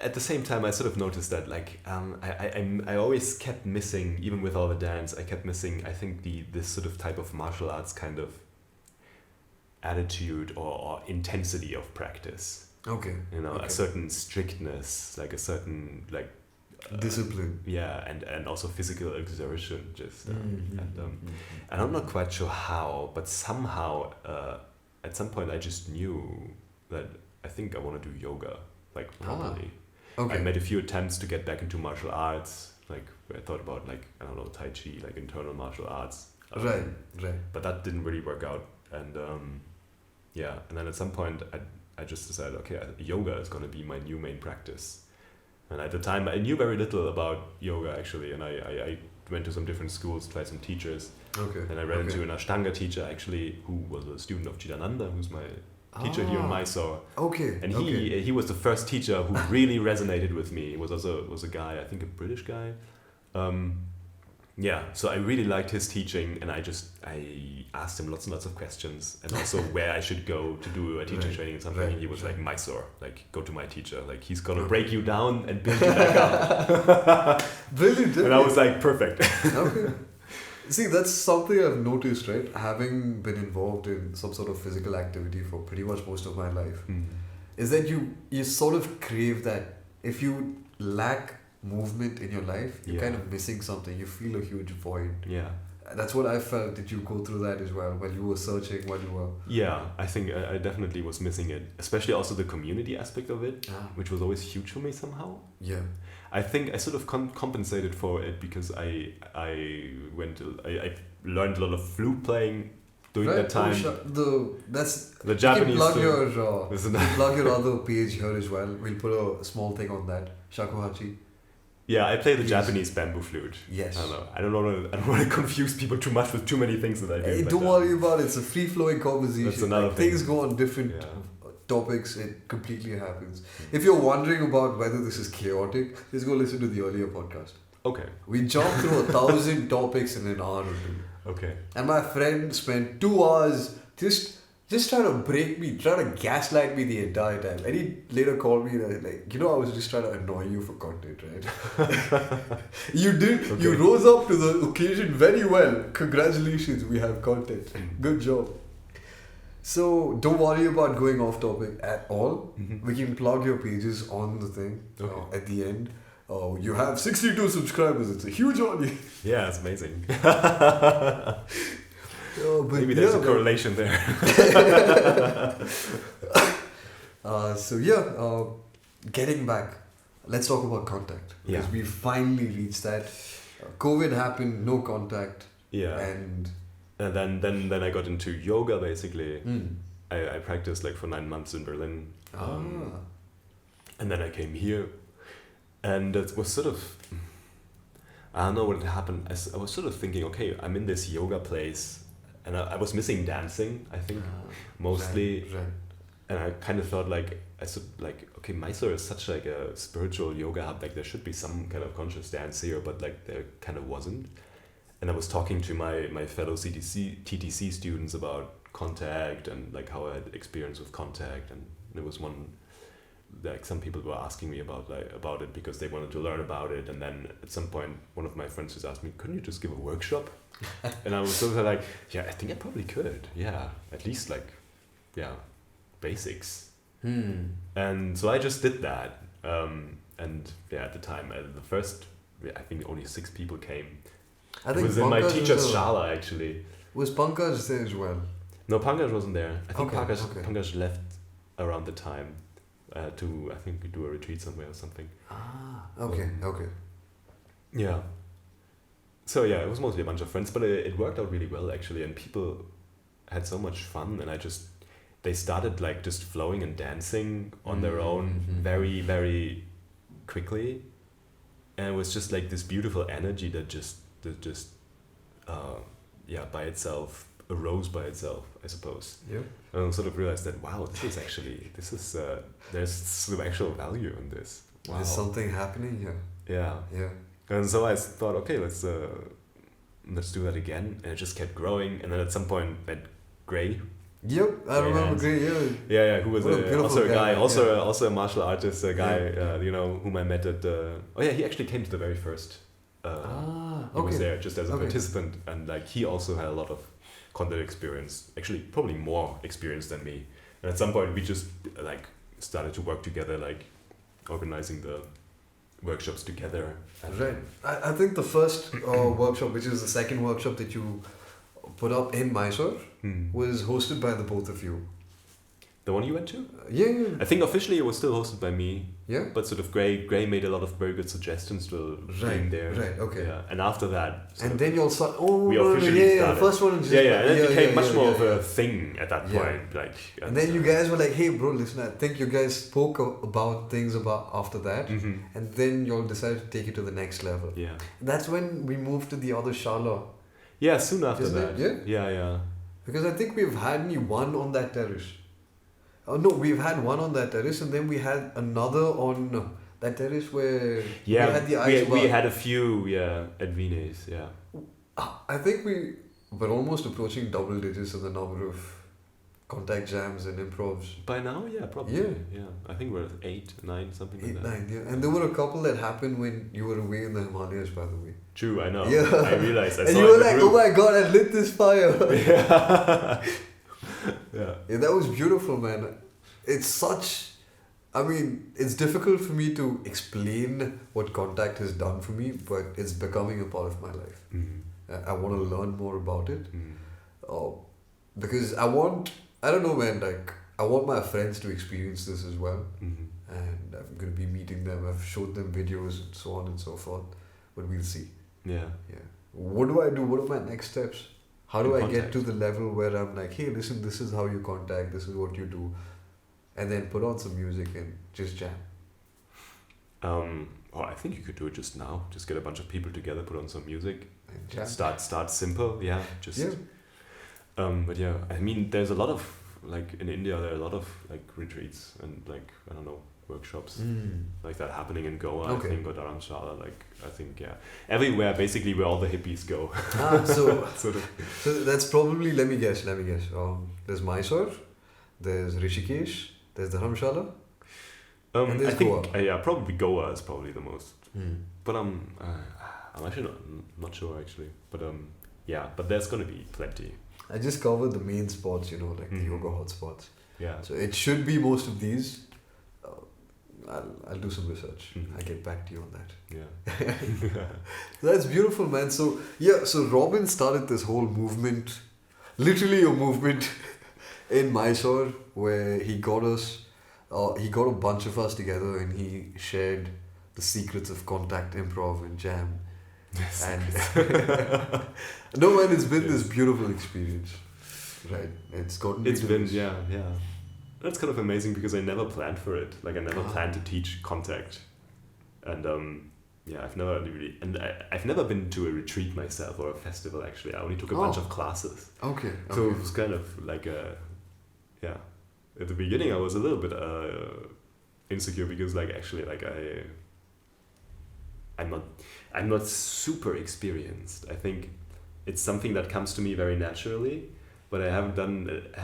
at the same time, I sort of noticed that like I always kept missing, even with all the dance, I kept missing, I think this sort of type of martial arts kind of attitude or intensity of practice. Okay. You know, Okay. a certain strictness, like a certain like Discipline. yeah, and also physical exertion, just Mhm, and I'm not quite sure how, but somehow at some point I just knew that I think I want to do yoga, like properly. Okay. I made a few attempts to get back into martial arts, like I thought about like, I don't know, Tai Chi, like internal martial arts. Right. But that didn't really work out. And and then at some point I just decided, okay, yoga is going to be my new main practice. And at the time I knew very little about yoga actually, and I went to some different schools, tried some teachers. Okay. And I ran into an Ashtanga teacher actually, who was a student of Chidananda, who's my teacher here in Mysore. Okay. And he was the first teacher who really resonated with me. He was a guy, I think a British guy. So I really liked his teaching, and I asked him lots and lots of questions, and also where I should go to do a teacher training and something. And he was like, Mysore, like go to my teacher, like he's gonna break you down and build you back up. Brilliant. And I was like, perfect. Okay. See, that's something I've noticed, right? Having been involved in some sort of physical activity for pretty much most of my life, is that you sort of crave that. If you lack movement in your life, you're kind of missing something. You feel a huge void. Yeah. That's what I felt. Did you go through that as well while you were searching, while you were... Yeah, I think I definitely was missing it, especially also the community aspect of it, which was always huge for me somehow. Yeah. I think I sort of compensated for it because I learned a lot of flute playing during that time. That's the Japanese. Plug your other page here as well. We'll put a small thing on that. Shakuhachi. Yeah, I play the Japanese bamboo flute. Yes. I don't want to confuse people too much with too many things that I do. Hey, don't worry about it. It's a free flowing conversation. That's another thing. Things go on different topics. It completely happens. If you're wondering about whether this is chaotic, just go listen to the earlier podcast. Okay. We jumped through 1,000 topics in an hour or two. Okay. And my friend spent 2 hours just trying to break me, trying to gaslight me the entire time. And he later called me and like, I was just trying to annoy you for content, right? You did. Okay. You rose up to the occasion very well. Congratulations, we have content. Good job. So don't worry about going off topic at all. Mm-hmm. We can plug your pages on the thing at the end. You have 62 subscribers. It's a huge audience. Yeah, it's amazing. But maybe there's a correlation there. Getting back, let's talk about contact. Because we finally reached that. COVID happened, no contact. Yeah. And then I got into yoga basically. I practiced like for 9 months in Berlin. And then I came here. And it was sort of, I don't know what happened. I was sort of thinking, okay, I'm in this yoga place. And I was missing dancing, I think, mostly. Right. And I kind of thought okay, Mysore is such like a spiritual yoga hub. Like there should be some kind of conscious dance here, but like there kind of wasn't. And I was talking to my fellow TTC students about contact and like how I had experience with contact. And there was some people were asking me about it because they wanted to learn about it. And then at some point, one of my friends just asked me, couldn't you just give a workshop? And I was sort of like, yeah, I think I probably could. Yeah, at least basics. And so I just did that. At the time, I think only 6 people came. I think it was in my teacher's shala actually. Was Pankaj there as well? No, Pankaj wasn't there. I think Pankaj left around the time to do a retreat somewhere or something. Okay. Yeah. So yeah, it was mostly a bunch of friends, but it worked out really well actually, and people had so much fun, and they started like just flowing and dancing on their own very, very quickly, and it was just like this beautiful energy that just by itself arose by itself, I suppose. Yeah. And I sort of realized that there's some actual value in this. Wow. There's something happening here. Yeah. And so I thought, okay, let's do that again, and it just kept growing. And then at some point, met Gray. Yep, I remember Gray. Yeah. Who was also a guy, also a martial artist, a guy, whom I met at. He actually came to the very first. He was there just as a participant, and like he also had a lot of contact experience. Actually, probably more experience than me. And at some point, we just like started to work together, like organizing the workshops together. Right. I think the first workshop, which is the second workshop that you put up in Mysore was hosted by the both of you. The one you went to? Yeah. I think officially it was still hosted by me. Yeah. But sort of Gray made a lot of very good suggestions to being there. Right. Okay. Yeah. And after that, and then you all start. Oh, we no, officially yeah, started. the first one. Just, and it became much more of yeah. a thing at that point. Like. And then you guys were like, "Hey, bro, listen. I think you guys spoke about things about after that, and then you all decided to take it to the next level. Yeah. That's when we moved to the other Shala. Yeah, soon after Isn't that. it? Yeah. Because I think we've had one on that terrace. Oh no, we've had one on that terrace, and then we had another on that terrace where we had the ice bar. We had a few, at Venus, yeah. I think we were almost approaching double digits in the number of contact jams and improvs. By now, yeah, probably. Yeah. I think we're at 8, 9, something like that. 8, 9, yeah. And there were a couple that happened when you were away in the Himalayas, by the way. True, I know. Yeah. I realized. And you were like, "Oh my god, I lit this fire." Yeah. Yeah, that was beautiful, man. It's it's difficult for me to explain what contact has done for me, but it's becoming a part of my life. I want to learn more about it. Because I don't know, man, like, I want my friends to experience this as well. And I'm going to be meeting them. I've showed them videos and so on and so forth. But we'll see. Yeah. What do I do? What are my next steps? How do I get to the level where I'm like, "Hey, listen, this is how you contact, this is what you do," and then put on some music and just jam? I think you could do it just now. Just get a bunch of people together, put on some music, And jam. Start simple. Yeah. But yeah, I mean, there's a lot of, like, in India, there are a lot of, like, retreats and, like, I don't know, workshops like that happening in Goa, I think, or Dharamshala, like, I think, everywhere, basically, where all the hippies go. So sort of. So that's probably, let me guess. There's Mysore, there's Rishikesh, there's Dharamshala, and there's I think, Goa. probably Goa is probably the most. But I'm actually not sure, actually. But but there's gonna be plenty. I just covered the main spots, like the yoga hotspots. Yeah. So it should be most of these. I'll do some research. I'll get back to you on that. Yeah. That's beautiful, man. So Robin started this whole movement, literally a movement in Mysore, where he got a bunch of us together and he shared the secrets of contact improv and jam. And no, man, it's been this beautiful experience, right? It's been That's kind of amazing because I never planned for it. Like, I never planned to teach contact, and I've never been to a retreat myself or a festival. Actually, I only took a bunch of classes. Okay. So it was kind of like At the beginning, I was a little bit insecure because, like, actually, like I'm not super experienced. I think it's something that comes to me very naturally, but I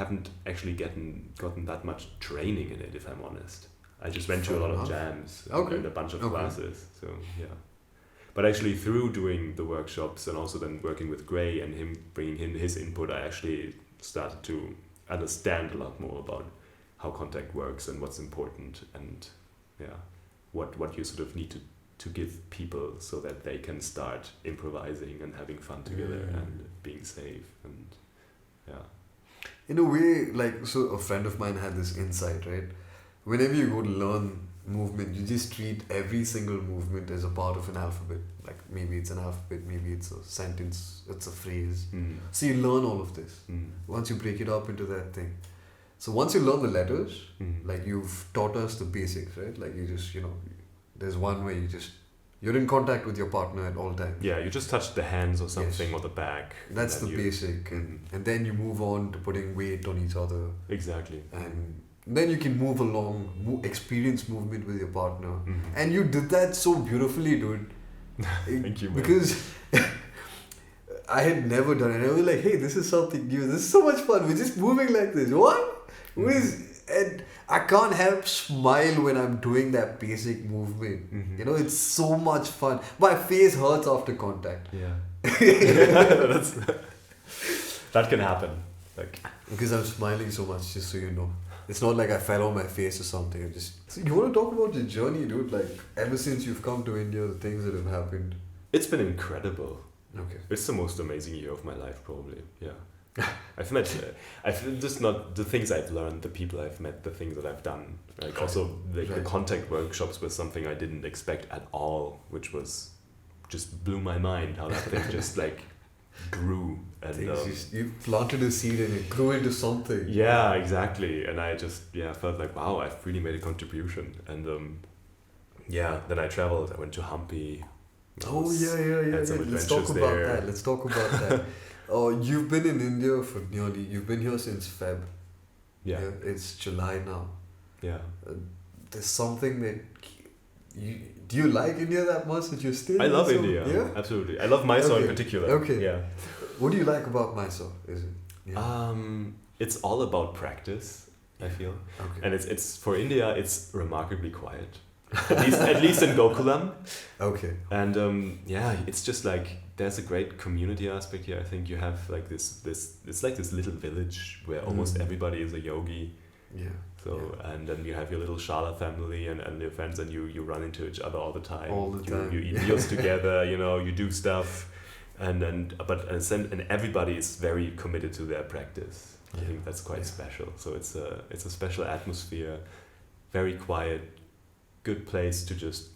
haven't actually gotten that much training in it, if I'm honest. I just went to a lot of jams and a bunch of classes. So yeah, but actually through doing the workshops and also then working with Gray and him bringing in his input, I actually started to understand a lot more about how contact works and what's important, and what you sort of need to give people so that they can start improvising and having fun together and being safe. And in a way, like, so a friend of mine had this insight, right? Whenever you go to learn movement, you just treat every single movement as a part of an alphabet. Like, maybe it's an alphabet, maybe it's a sentence, it's a phrase. So you learn all of this once you break it up into that thing. So once you learn the letters, like, you've taught us the basics, right? Like, you just, there's one way you're in contact with your partner at all times. Yeah, you just touch the hands or something, or the back. That's the basic. And then you move on to putting weight on each other. Exactly. And then you can move along, experience movement with your partner. And you did that so beautifully, dude. Thank you, man. Because I had never done it. I was like, hey, this is something new. This is so much fun. We're just moving like this. What? And I can't help smile when I'm doing that basic movement. It's so much fun. My face hurts after contact. Yeah. That can happen. Like, because I'm smiling so much, just so you know. It's not like I fell on my face or something. So you want to talk about your journey, dude? Like, ever since you've come to India, the things that have happened. It's been incredible. Okay. It's the most amazing year of my life, probably. Yeah. I've met, I've just not the things I've learned, the people I've met, the things that I've done. Like also the contact workshops was something I didn't expect at all, which was just blew my mind how that thing just like grew. And you planted a seed and it grew into something. Yeah, exactly. And I just felt like, wow, I've really made a contribution. And then I traveled. I went to Hampi. Let's talk about that. You've been in India for you've been here since Feb. Yeah. It's July now. Yeah. There's something that do you like India that much that you're still? I love India. Yeah, absolutely. I love Mysore in particular. Okay. Yeah. What do you like about Mysore? Is it? Yeah. It's all about practice, I feel. Okay. And it's for India. It's remarkably quiet. At least in Gokulam. Okay. And it's just like there's a great community aspect here. I think you have like this it's like this little village where almost everybody is a yogi. Yeah. So and then you have your little Shala family and your friends, and you run into each other all the time. You eat meals together. You do stuff, and everybody is very committed to their practice. I think that's quite special. So it's a special atmosphere, very quiet, good place to just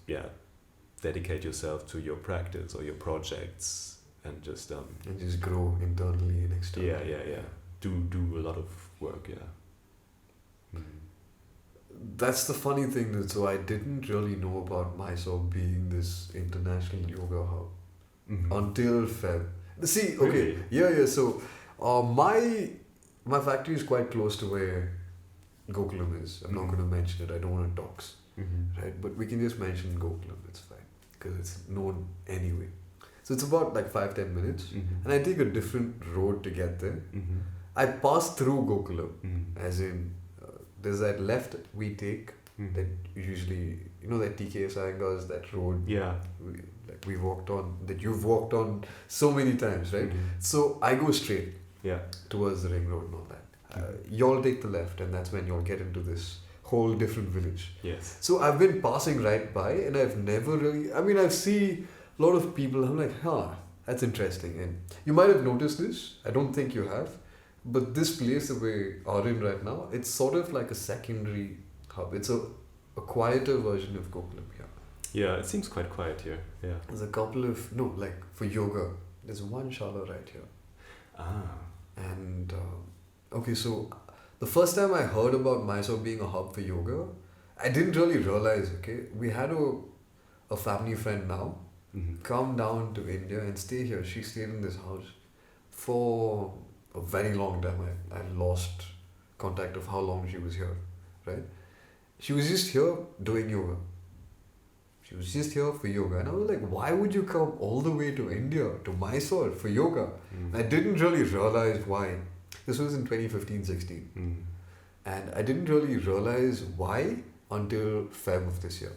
dedicate yourself to your practice or your projects and just grow internally and externally. Yeah. Do a lot of work. Yeah. That's the funny thing. So I didn't really know about Mysore being this international yoga hub until Feb. See, okay, really? yeah. So, my factory is quite close to where Gokulam is. I'm not going to mention it. I don't want to dox, right? But we can just mention Gokulam. It's fine because it's known anyway. So it's about like 5-10 minutes, and I take a different road to get there. I pass through Gokulam, as in. There's that left we take that usually, that TK Sayanga's, that road we walked on, that you've walked on so many times, right? So I go straight towards the ring road and all that. Y'all take the left, and that's when y'all get into this whole different village. Yes. So I've been passing right by, and I've never really, I've seen a lot of people, I'm like, that's interesting. And you might have noticed this, I don't think you have. But this place that we are in right now, it's sort of like a secondary hub. It's a quieter version of Gokulam here. Yeah, it seems quite quiet here. Yeah. There's a couple of, for yoga, there's one shala right here. And, so the first time I heard about Mysore being a hub for yoga, I didn't really realize, we had a family friend now come down to India and stay here. She stayed in this house for a very long time. I lost contact of how long she was here, right? She was just here doing yoga. She was just here for yoga. And I was like, why would you come all the way to India, to Mysore for yoga? I didn't really realize why. This was in 2015-16. And I didn't really realize why until Feb of this year.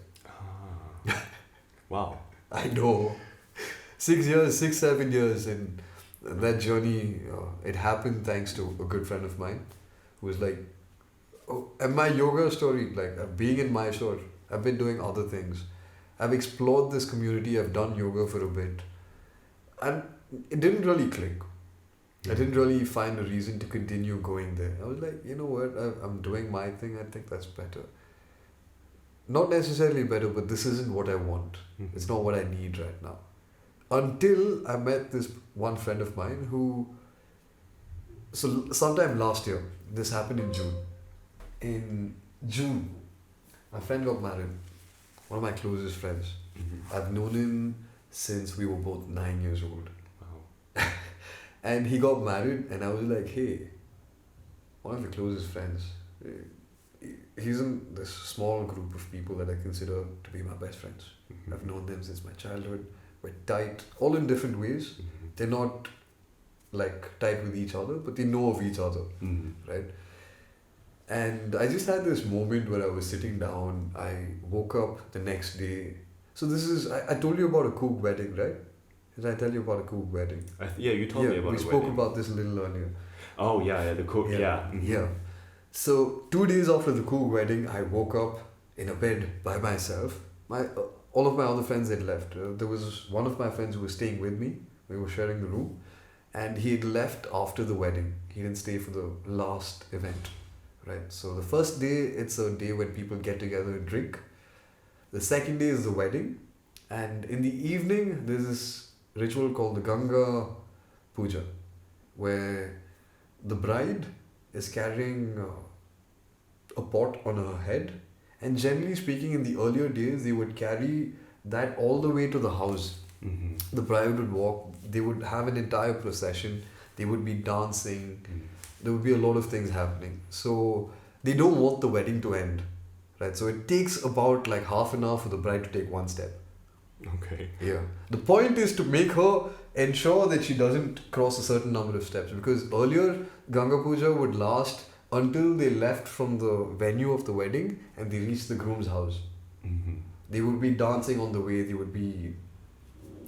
Wow. I know. 7 years and that journey, it happened thanks to a good friend of mine who was like, and my yoga story, like being in Mysore, I've been doing other things. I've explored this community, I've done yoga for a bit. And it didn't really click. I didn't really find a reason to continue going there. I was like, you know what, I'm doing my thing, I think that's better. Not necessarily better, but this isn't what I want. It's not what I need right now. Until I met this one friend of mine so sometime last year, this happened in June. In June, my friend got married. One of my closest friends. I've known him since we were both 9 years old. Wow. And he got married, and I was like, hey, one of your closest friends. He's in this small group of people that I consider to be my best friends. I've known them since my childhood. We're tight, all in different ways. They're not like tight with each other, but they know of each other, right? And I just had this moment where I was sitting down. I woke up the next day. So this is, I told you about a kook wedding, right? Did I tell you about a kook wedding? You told me about a wedding. We spoke about this a little earlier. Oh yeah, the kook, yeah. So 2 days after the kook wedding, I woke up in a bed by myself. All of my other friends had left. There was one of my friends who was staying with me, We were sharing the room, and he had left after the wedding. He didn't stay for the last event, right? So the first day, it's a day when people get together and drink. The second day is the wedding, and in the evening, there's this ritual called the Ganga Puja, where the bride is carrying a pot on her head, and generally speaking, in the earlier days, they would carry that all the way to the house. Mm-hmm. The bride would walk, they would have an entire procession, they would be dancing, there would be a lot of things happening. So they don't want the wedding to end, right? So it takes about like half an hour for the bride to take one step. Okay. Yeah. The point is to make her ensure that she doesn't cross a certain number of steps, because earlier Ganga Puja would last until they left from the venue of the wedding and they reached the groom's house. Mm-hmm. They would be dancing on the way, they would be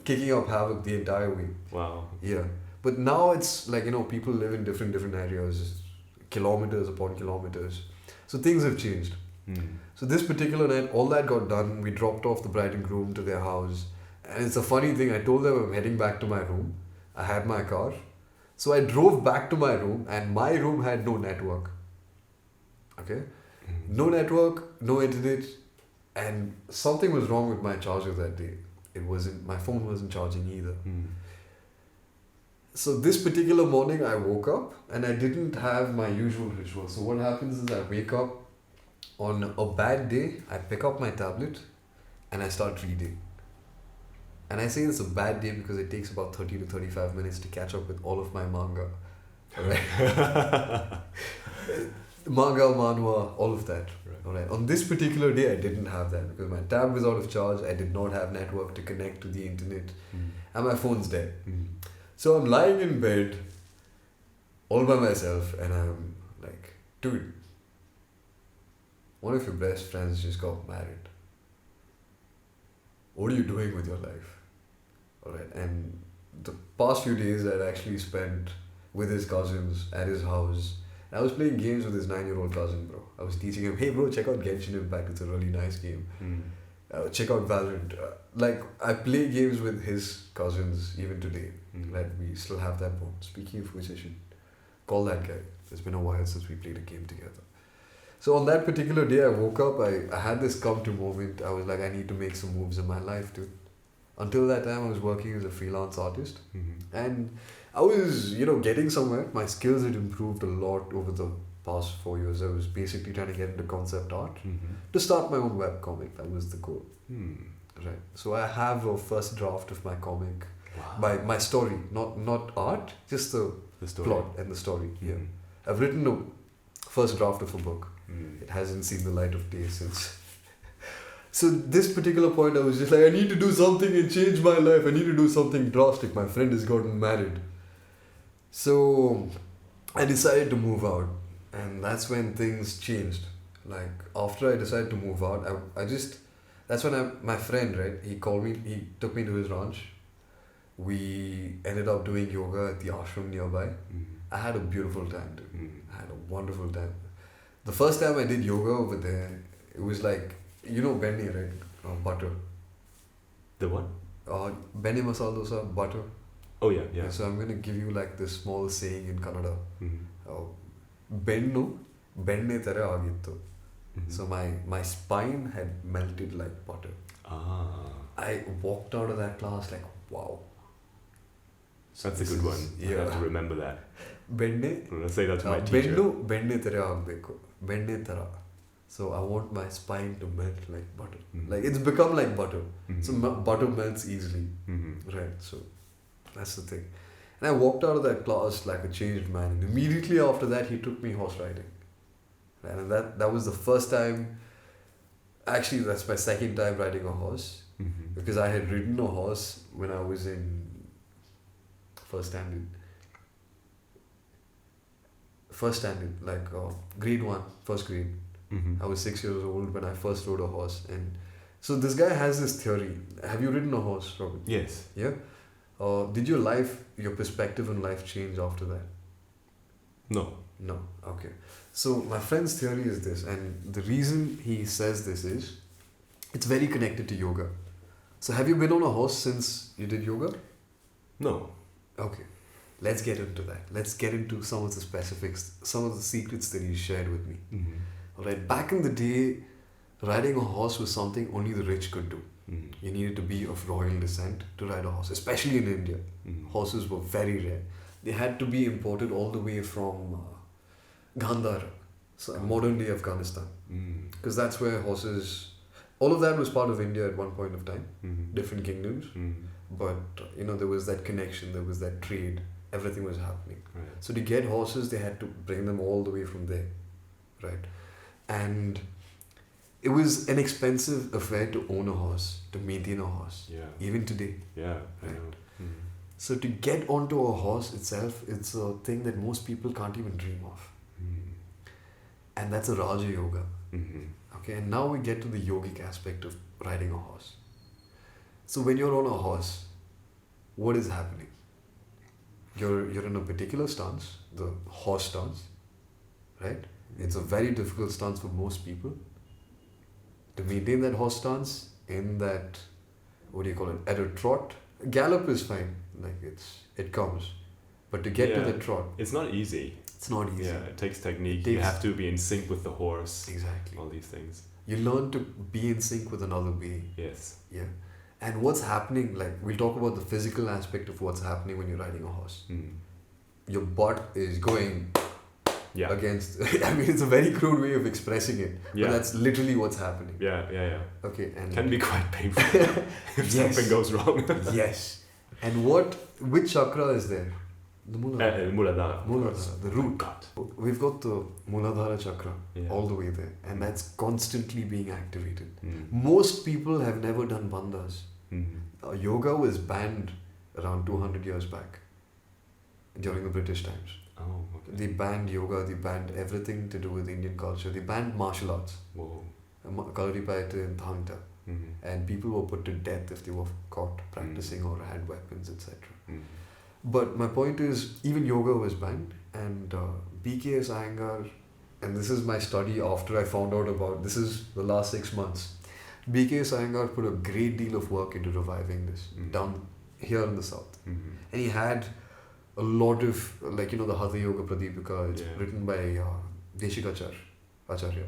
kicking up havoc the entire way. Wow. Yeah. But now it's like, people live in different areas, kilometers upon kilometers. So things have changed. Mm. So this particular night, all that got done. We dropped off the bride and groom to their house. And it's a funny thing, I told them I'm heading back to my room. I had my car. So I drove back to my room, and my room had no network. Okay? No network, no internet, and something was wrong with my charger that day. My phone wasn't charging either. Mm. So this particular morning I woke up and I didn't have my usual ritual. So what happens is I wake up on a bad day, I pick up my tablet and I start reading. And I say it's a bad day because it takes about 30 to 35 minutes to catch up with all of my manga. Alright? Manga, manhwa, all of that. Right. Alright. On this particular day I didn't have that because my tab was out of charge, I did not have network to connect to the internet, and my phone's dead. Mm. So I'm lying in bed all by myself and I'm like, dude, one of your best friends just got married. What are you doing with your life? Alright, and the past few days I'd actually spent with his cousins at his house. I was playing games with his 9-year-old cousin, bro. I was teaching him, hey bro, check out Genshin Impact, it's a really nice game. Mm. Check out Valorant. Like, I play games with his cousins even today. Mm. Like, we still have that bond. Speaking of which, I should call that guy. It's been a while since we played a game together. So on that particular day, I woke up, I had this come to moment. I was like, I need to make some moves in my life, dude. Until that time, I was working as a freelance artist. Mm-hmm. And I was, getting somewhere. My skills had improved a lot over the past 4 years. I was basically trying to get into concept art Mm-hmm. to start my own webcomic. That was the goal. Mm. Right. So I have a first draft of my comic, Wow. my story, not art, just the story. plot and the story. Yeah. Mm. I've written a first draft of a book. Mm. It hasn't seen the light of day since. So this particular point, I was just like, I need to do something and change my life. I need to do something drastic. My friend has gotten married. So I decided to move out, and that's when things changed. Like, after I decided to move out, that's when my friend, right, he called me, he took me to his ranch. We ended up doing yoga at the ashram nearby. Mm. I had a beautiful time, dude. Mm. I had a wonderful time. The first time I did yoga over there, it was like, BENNE, right? Butter. The what? BENNE masala dosa, butter. Oh yeah, yeah. So I'm going to give you like this small saying in Kannada. Mm. Benne tere agittu. Mhm. So my spine had melted like butter. Ah, I walked out of that class like, wow. that's a This good one. is- I have to yeah. remember that. Benne, I'm gonna say that to my teacher. benne tere agbeku. Benne tara. So I want my spine to melt like butter. Mhm. Like, it's become like butter. Mhm. So butter melts easily. Mhm. Right, so that's the thing. And I walked out of that class like a changed man. And immediately after that, he took me horse riding. Right, and that was the first time. Actually, that's my second time riding a horse. Mhm. Because I had ridden a horse when I was in first standard, like grade 1, first grade. Mhm. I was 6 years old when I first rode a horse. And so this guy has this theory. Have you ridden a horse, Robin? Yes. Yeah? Did your perspective on life change after that? No. No. Okay. So my friend's theory is this, and the reason he says this is, it's very connected to yoga. So have you been on a horse since you did yoga? No. Okay, let's get into that. Let's get into some of the specifics, some of the secrets that you shared with me. Mm-hmm. Alright, back in the day, riding a horse was something only the rich could do. Mm-hmm. You needed to be of royal descent to ride a horse, especially in India. Mm-hmm. Horses were very rare. They had to be imported all the way from Gandhara, so modern day Afghanistan, Mm-hmm. because that's where horses. All of that was part of India at one point of time, Mm-hmm. different kingdoms. Mm-hmm. But there was that connection, there was that trade, everything was happening. Right. So to get horses, they had to bring them all the way from there, right? And it was an expensive affair to own a horse, to maintain a horse, Yeah. even today. Yeah. I Right. know. Mm-hmm. So to get onto a horse itself, it's a thing that most people can't even dream of. And that's a Raja Yoga. Mm-hmm. Okay, and now we get to the yogic aspect of riding a horse. So when you're on a horse, what is happening? You're in a particular stance, the horse stance, right? It's a very difficult stance for most people. To maintain that horse stance in that, what do you call it, at a trot, gallop is fine, like it comes. But to get to Yeah. the trot, It's not easy. it's not easy. Yeah, it takes technique. It You takes- have to be in sync with the horse. Exactly. All these things. You learn to be in sync with another being. Yes. Yeah. And what's happening, like we'll talk about the physical aspect of what's happening when you're riding a horse. Mm. Your butt is going Yeah. against, I mean, it's a very crude way of expressing it, but Yeah. that's literally what's happening. Yeah. Okay, and Can be quite painful if Yes. something goes wrong. yes. And which chakra is there? The Muladhara. Muladhara. of Muladhara, course. the Oh my root. God. We've got the Muladhara chakra Yeah. all the way there, and that's constantly being activated. Mm. Most people have never done bandhas. Mm. Yoga was banned around 200 years back during the British times. Oh, okay. They banned yoga, they banned everything to do with Indian culture, they banned martial arts, Whoa. Kalaripayate and Thangta, Mm. and people were put to death if they were caught practicing or had weapons, etc. Mm. But my point is, even yoga was banned, and BKS Iyengar, and this is my study after I found out about this is the last 6 months. BKS Iyengar put a great deal of work into reviving this down here in the south, Mm. and he had a lot of the Hatha Yoga Pradipika. It's Yeah. written by Acharya,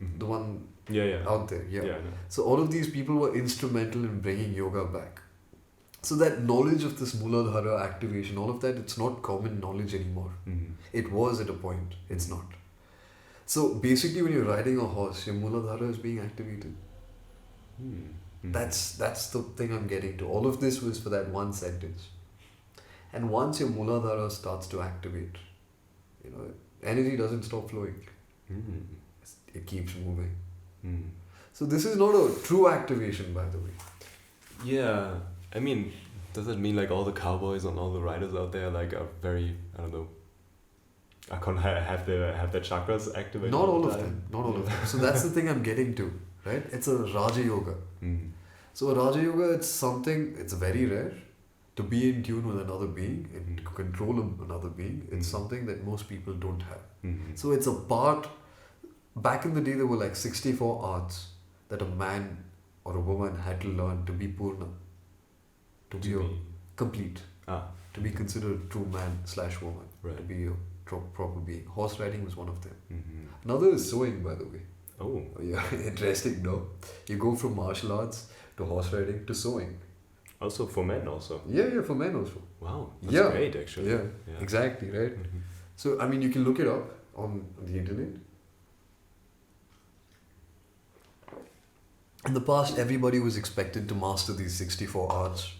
Mm. the one Yeah. out there. Yeah. Yeah. I know. So all of these people were instrumental in bringing yoga back. So that knowledge of this Muladhara activation, all of that, it's not common knowledge anymore. Mm. It was at a point. It's not. So basically, when you're riding a horse, your Muladhara is being activated. Mm. Mm. That's the thing I'm getting to. All of this was for that one sentence. And once your Muladhara starts to activate, energy doesn't stop flowing. Mm. It keeps moving. Mm. So this is not a true activation, by the way. Yeah, I mean, does that mean like all the cowboys and all the riders out there like are very, I don't know, I can't have their chakras activated? Not all the of time? them. Not all of them. So that's the thing I'm getting to, right? It's a Raja Yoga. Mm. So a Raja Yoga, it's very rare to be in tune with another being and to control another being. It's something that most people don't have. Mm. So it's a part, back in the day there were like 64 arts that a man or a woman had to learn to be Purna, to be complete, to be considered a true man / woman, Right. to be a proper being. Horse riding was one of them. Mm-hmm. Another is sewing, by the way. Oh. Yeah, interesting, no? You go from martial arts to horse riding to sewing. Also for men also. Yeah, for men also. Wow, that's Yeah. great actually. Yeah, exactly, right? Mhm. So, I mean, you can look it up on the internet. In the past, everybody was expected to master these 64 arts.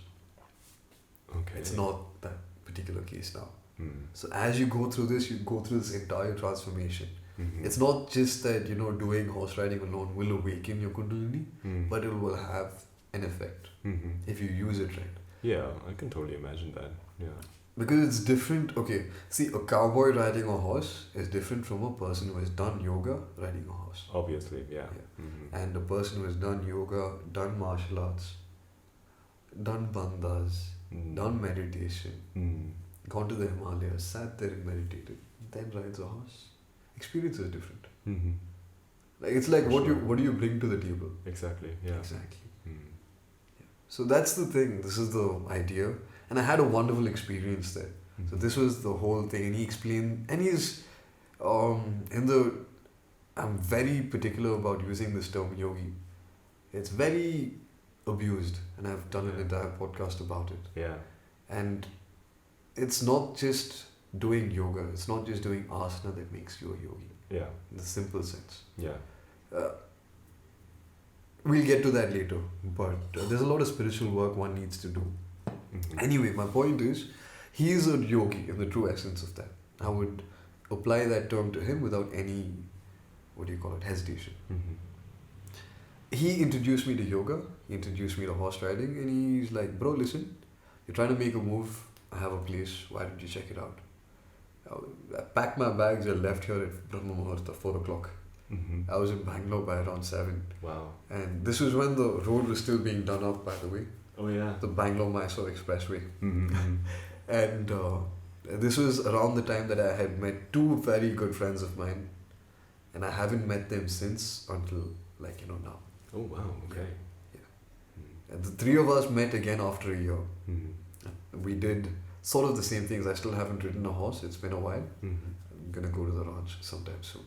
Okay. It's not that particular case now. Mm. So, as you go through this, you go through this entire transformation. Mhm. It's not just that, doing horse riding alone will awaken your Kundalini, Mm. but it will have an effect Mhm. if you use it right. Yeah, I can totally imagine that. Yeah. Because it's different. Okay, see, a cowboy riding a horse is different from a person who has done yoga riding a horse. Obviously, yeah. Yeah. Mhm. And a person who has done yoga, done martial arts, done bandhas, Mm. done meditation, Mm. gone to the Himalayas, sat there and meditated, then rides a horse. Experience is different. Mhm. Like it's like For what sure. what do you bring to the table? Exactly. Yeah. Exactly. Mm. So that's the thing. This is the idea. And I had a wonderful experience there. So this was the whole thing, and he explained, and he's I'm very particular about using this term yogi. It's very abused, and I've done an entire podcast about it. Yeah. And it's not just doing yoga, it's not just doing asana that makes you a yogi, Yeah. in the simple sense. Yeah. We'll get to that later, but there's a lot of spiritual work one needs to do. Anyway, my point is, he is a yogi in the true essence of that. I would apply that term to him without any, hesitation. He introduced me to yoga, he introduced me to horse riding, and he's like, bro, listen, you're trying to make a move, I have a place, why don't you check it out? I packed my bags, I left here at Brahma Muhurta, 4 o'clock. I was in Bangalore by around 7. Wow. And this was when the road was still being done up, by the way. Oh yeah. The Bangalore-Mysore Expressway. And this was around the time that I had met 2 very good friends of mine. And I haven't met them since until, now. Oh wow. Okay. And the 3 of us met again after a year. We did sort of the same things. I still haven't ridden a horse. It's been a while. I'm going to go to the ranch sometime soon.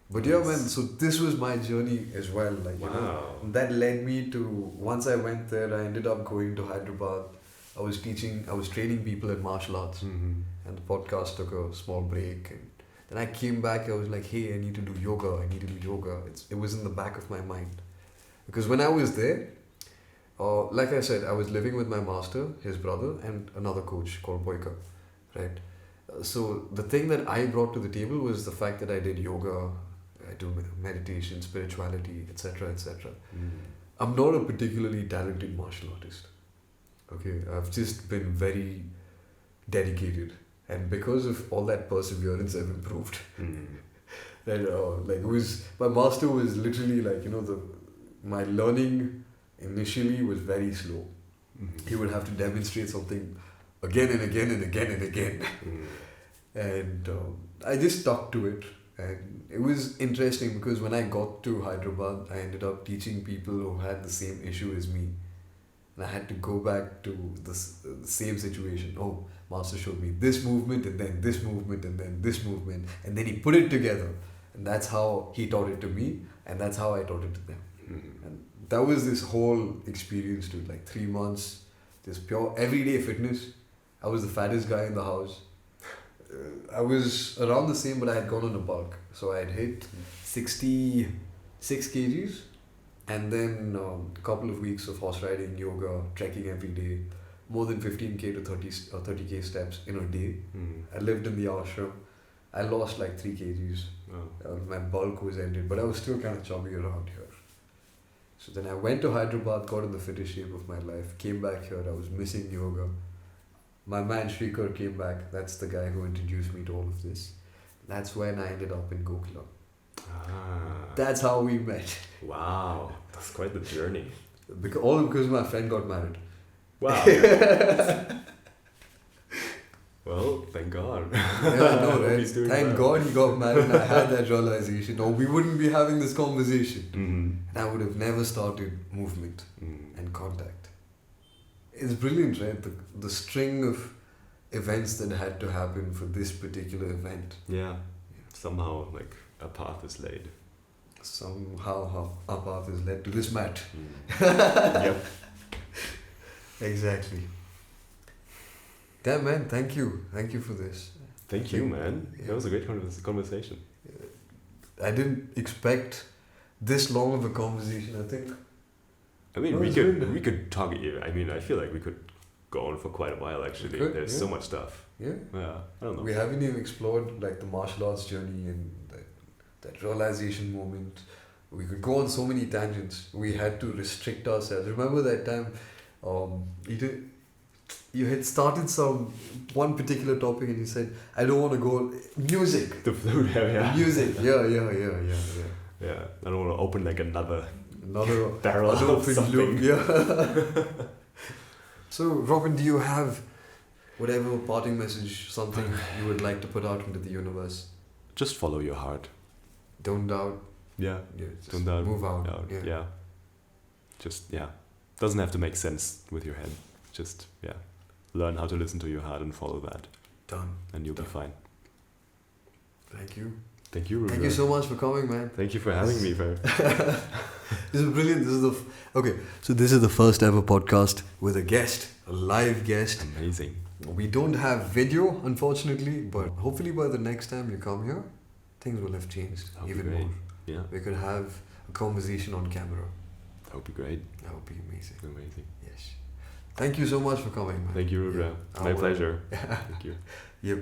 But yeah, man, so this was my journey as well. That led me to, once I went there, I ended up going to Hyderabad. I was training people in martial arts. And the podcast took a small break. And then I came back, I was like, hey, I need to do yoga. It was in the back of my mind. Because when I was there, like I said, I was living with my master, his brother, and another coach called Boyka, right? So the thing that I brought to the table was the fact that I did yoga, I do meditation, spirituality, etc., etc. I'm not a particularly talented martial artist. Okay, I've just been very dedicated, and because of all that perseverance, I've improved. My master was literally my learning initially was very slow. He would have to demonstrate something again and again and again and again. And I just stuck to it. And it was interesting because when I got to Hyderabad, I ended up teaching people who had the same issue as me. And I had to go back to the same situation. Oh, master showed me this movement and then this movement and then this movement. And then he put it together. And that's how he taught it to me. And that's how I taught it to them. And that was this whole experience, dude. 3 months, this pure everyday fitness. I was the fattest guy in the house. I was around the same, but I had gone on a bulk. So I had hit 66 kgs. And then a couple of weeks of horse riding, yoga, trekking every day. More than 15k to 30k steps in a day. I lived in the ashram. I lost 3 kgs. My bulk was ended, but I was still kind of chubby around here. So then I went to Hyderabad, got in the fittest shape of my life, came back here, I was missing yoga. My man Shrikar came back, that's the guy who introduced me to all of this. That's when I ended up in Gokula. That's how we met. Wow, that's quite the journey. All because my friend got married. Wow. Well, thank God. Yeah, no, right? Thank God he got married and I had that realization. Or we wouldn't be having this conversation. And I would have never started movement and contact. It's brilliant, right? The string of events that had to happen for this particular event. Yeah. Somehow, a path is laid. Somehow our path is led to this mat. Yep. Exactly. Damn, man, thank you. Thank you for this. Thank you, man. Yeah. That was a great conversation. I didn't expect this long of a conversation, I think. I mean, we could talk. I mean, I feel like we could go on for quite a while, actually. There's so much stuff. Yeah. Yeah, I don't know. We haven't even explored the martial arts journey and that realization moment. We could go on so many tangents. We had to restrict ourselves. Remember that time you had started one particular topic and you said, I don't want to go music. The flute, yeah. Music, yeah. Yeah, I don't want to open another barrel of of something. Loop, yeah. So, Robin, do you have whatever parting message, something you would like to put out into the universe? Just follow your heart. Don't doubt. Yeah. Don't doubt. Move out. learn how to listen to your heart and follow that, Done. and you'll be fine. Thank you. Thank you, Rudra. Thank you so much for coming, man. Thank you for having me, Fer. This is brilliant. This is so this is the first ever podcast with a guest, a live guest. Amazing. We don't have video, unfortunately, but hopefully by the next time you come here, things will have changed That would be even great. more. Yeah, We could have a conversation on camera. that would be great. That would be amazing. Amazing. Yes. Thank you so much for coming, man. Thank you, Rudra. Yeah, I My will. pleasure. Thank you. Yep.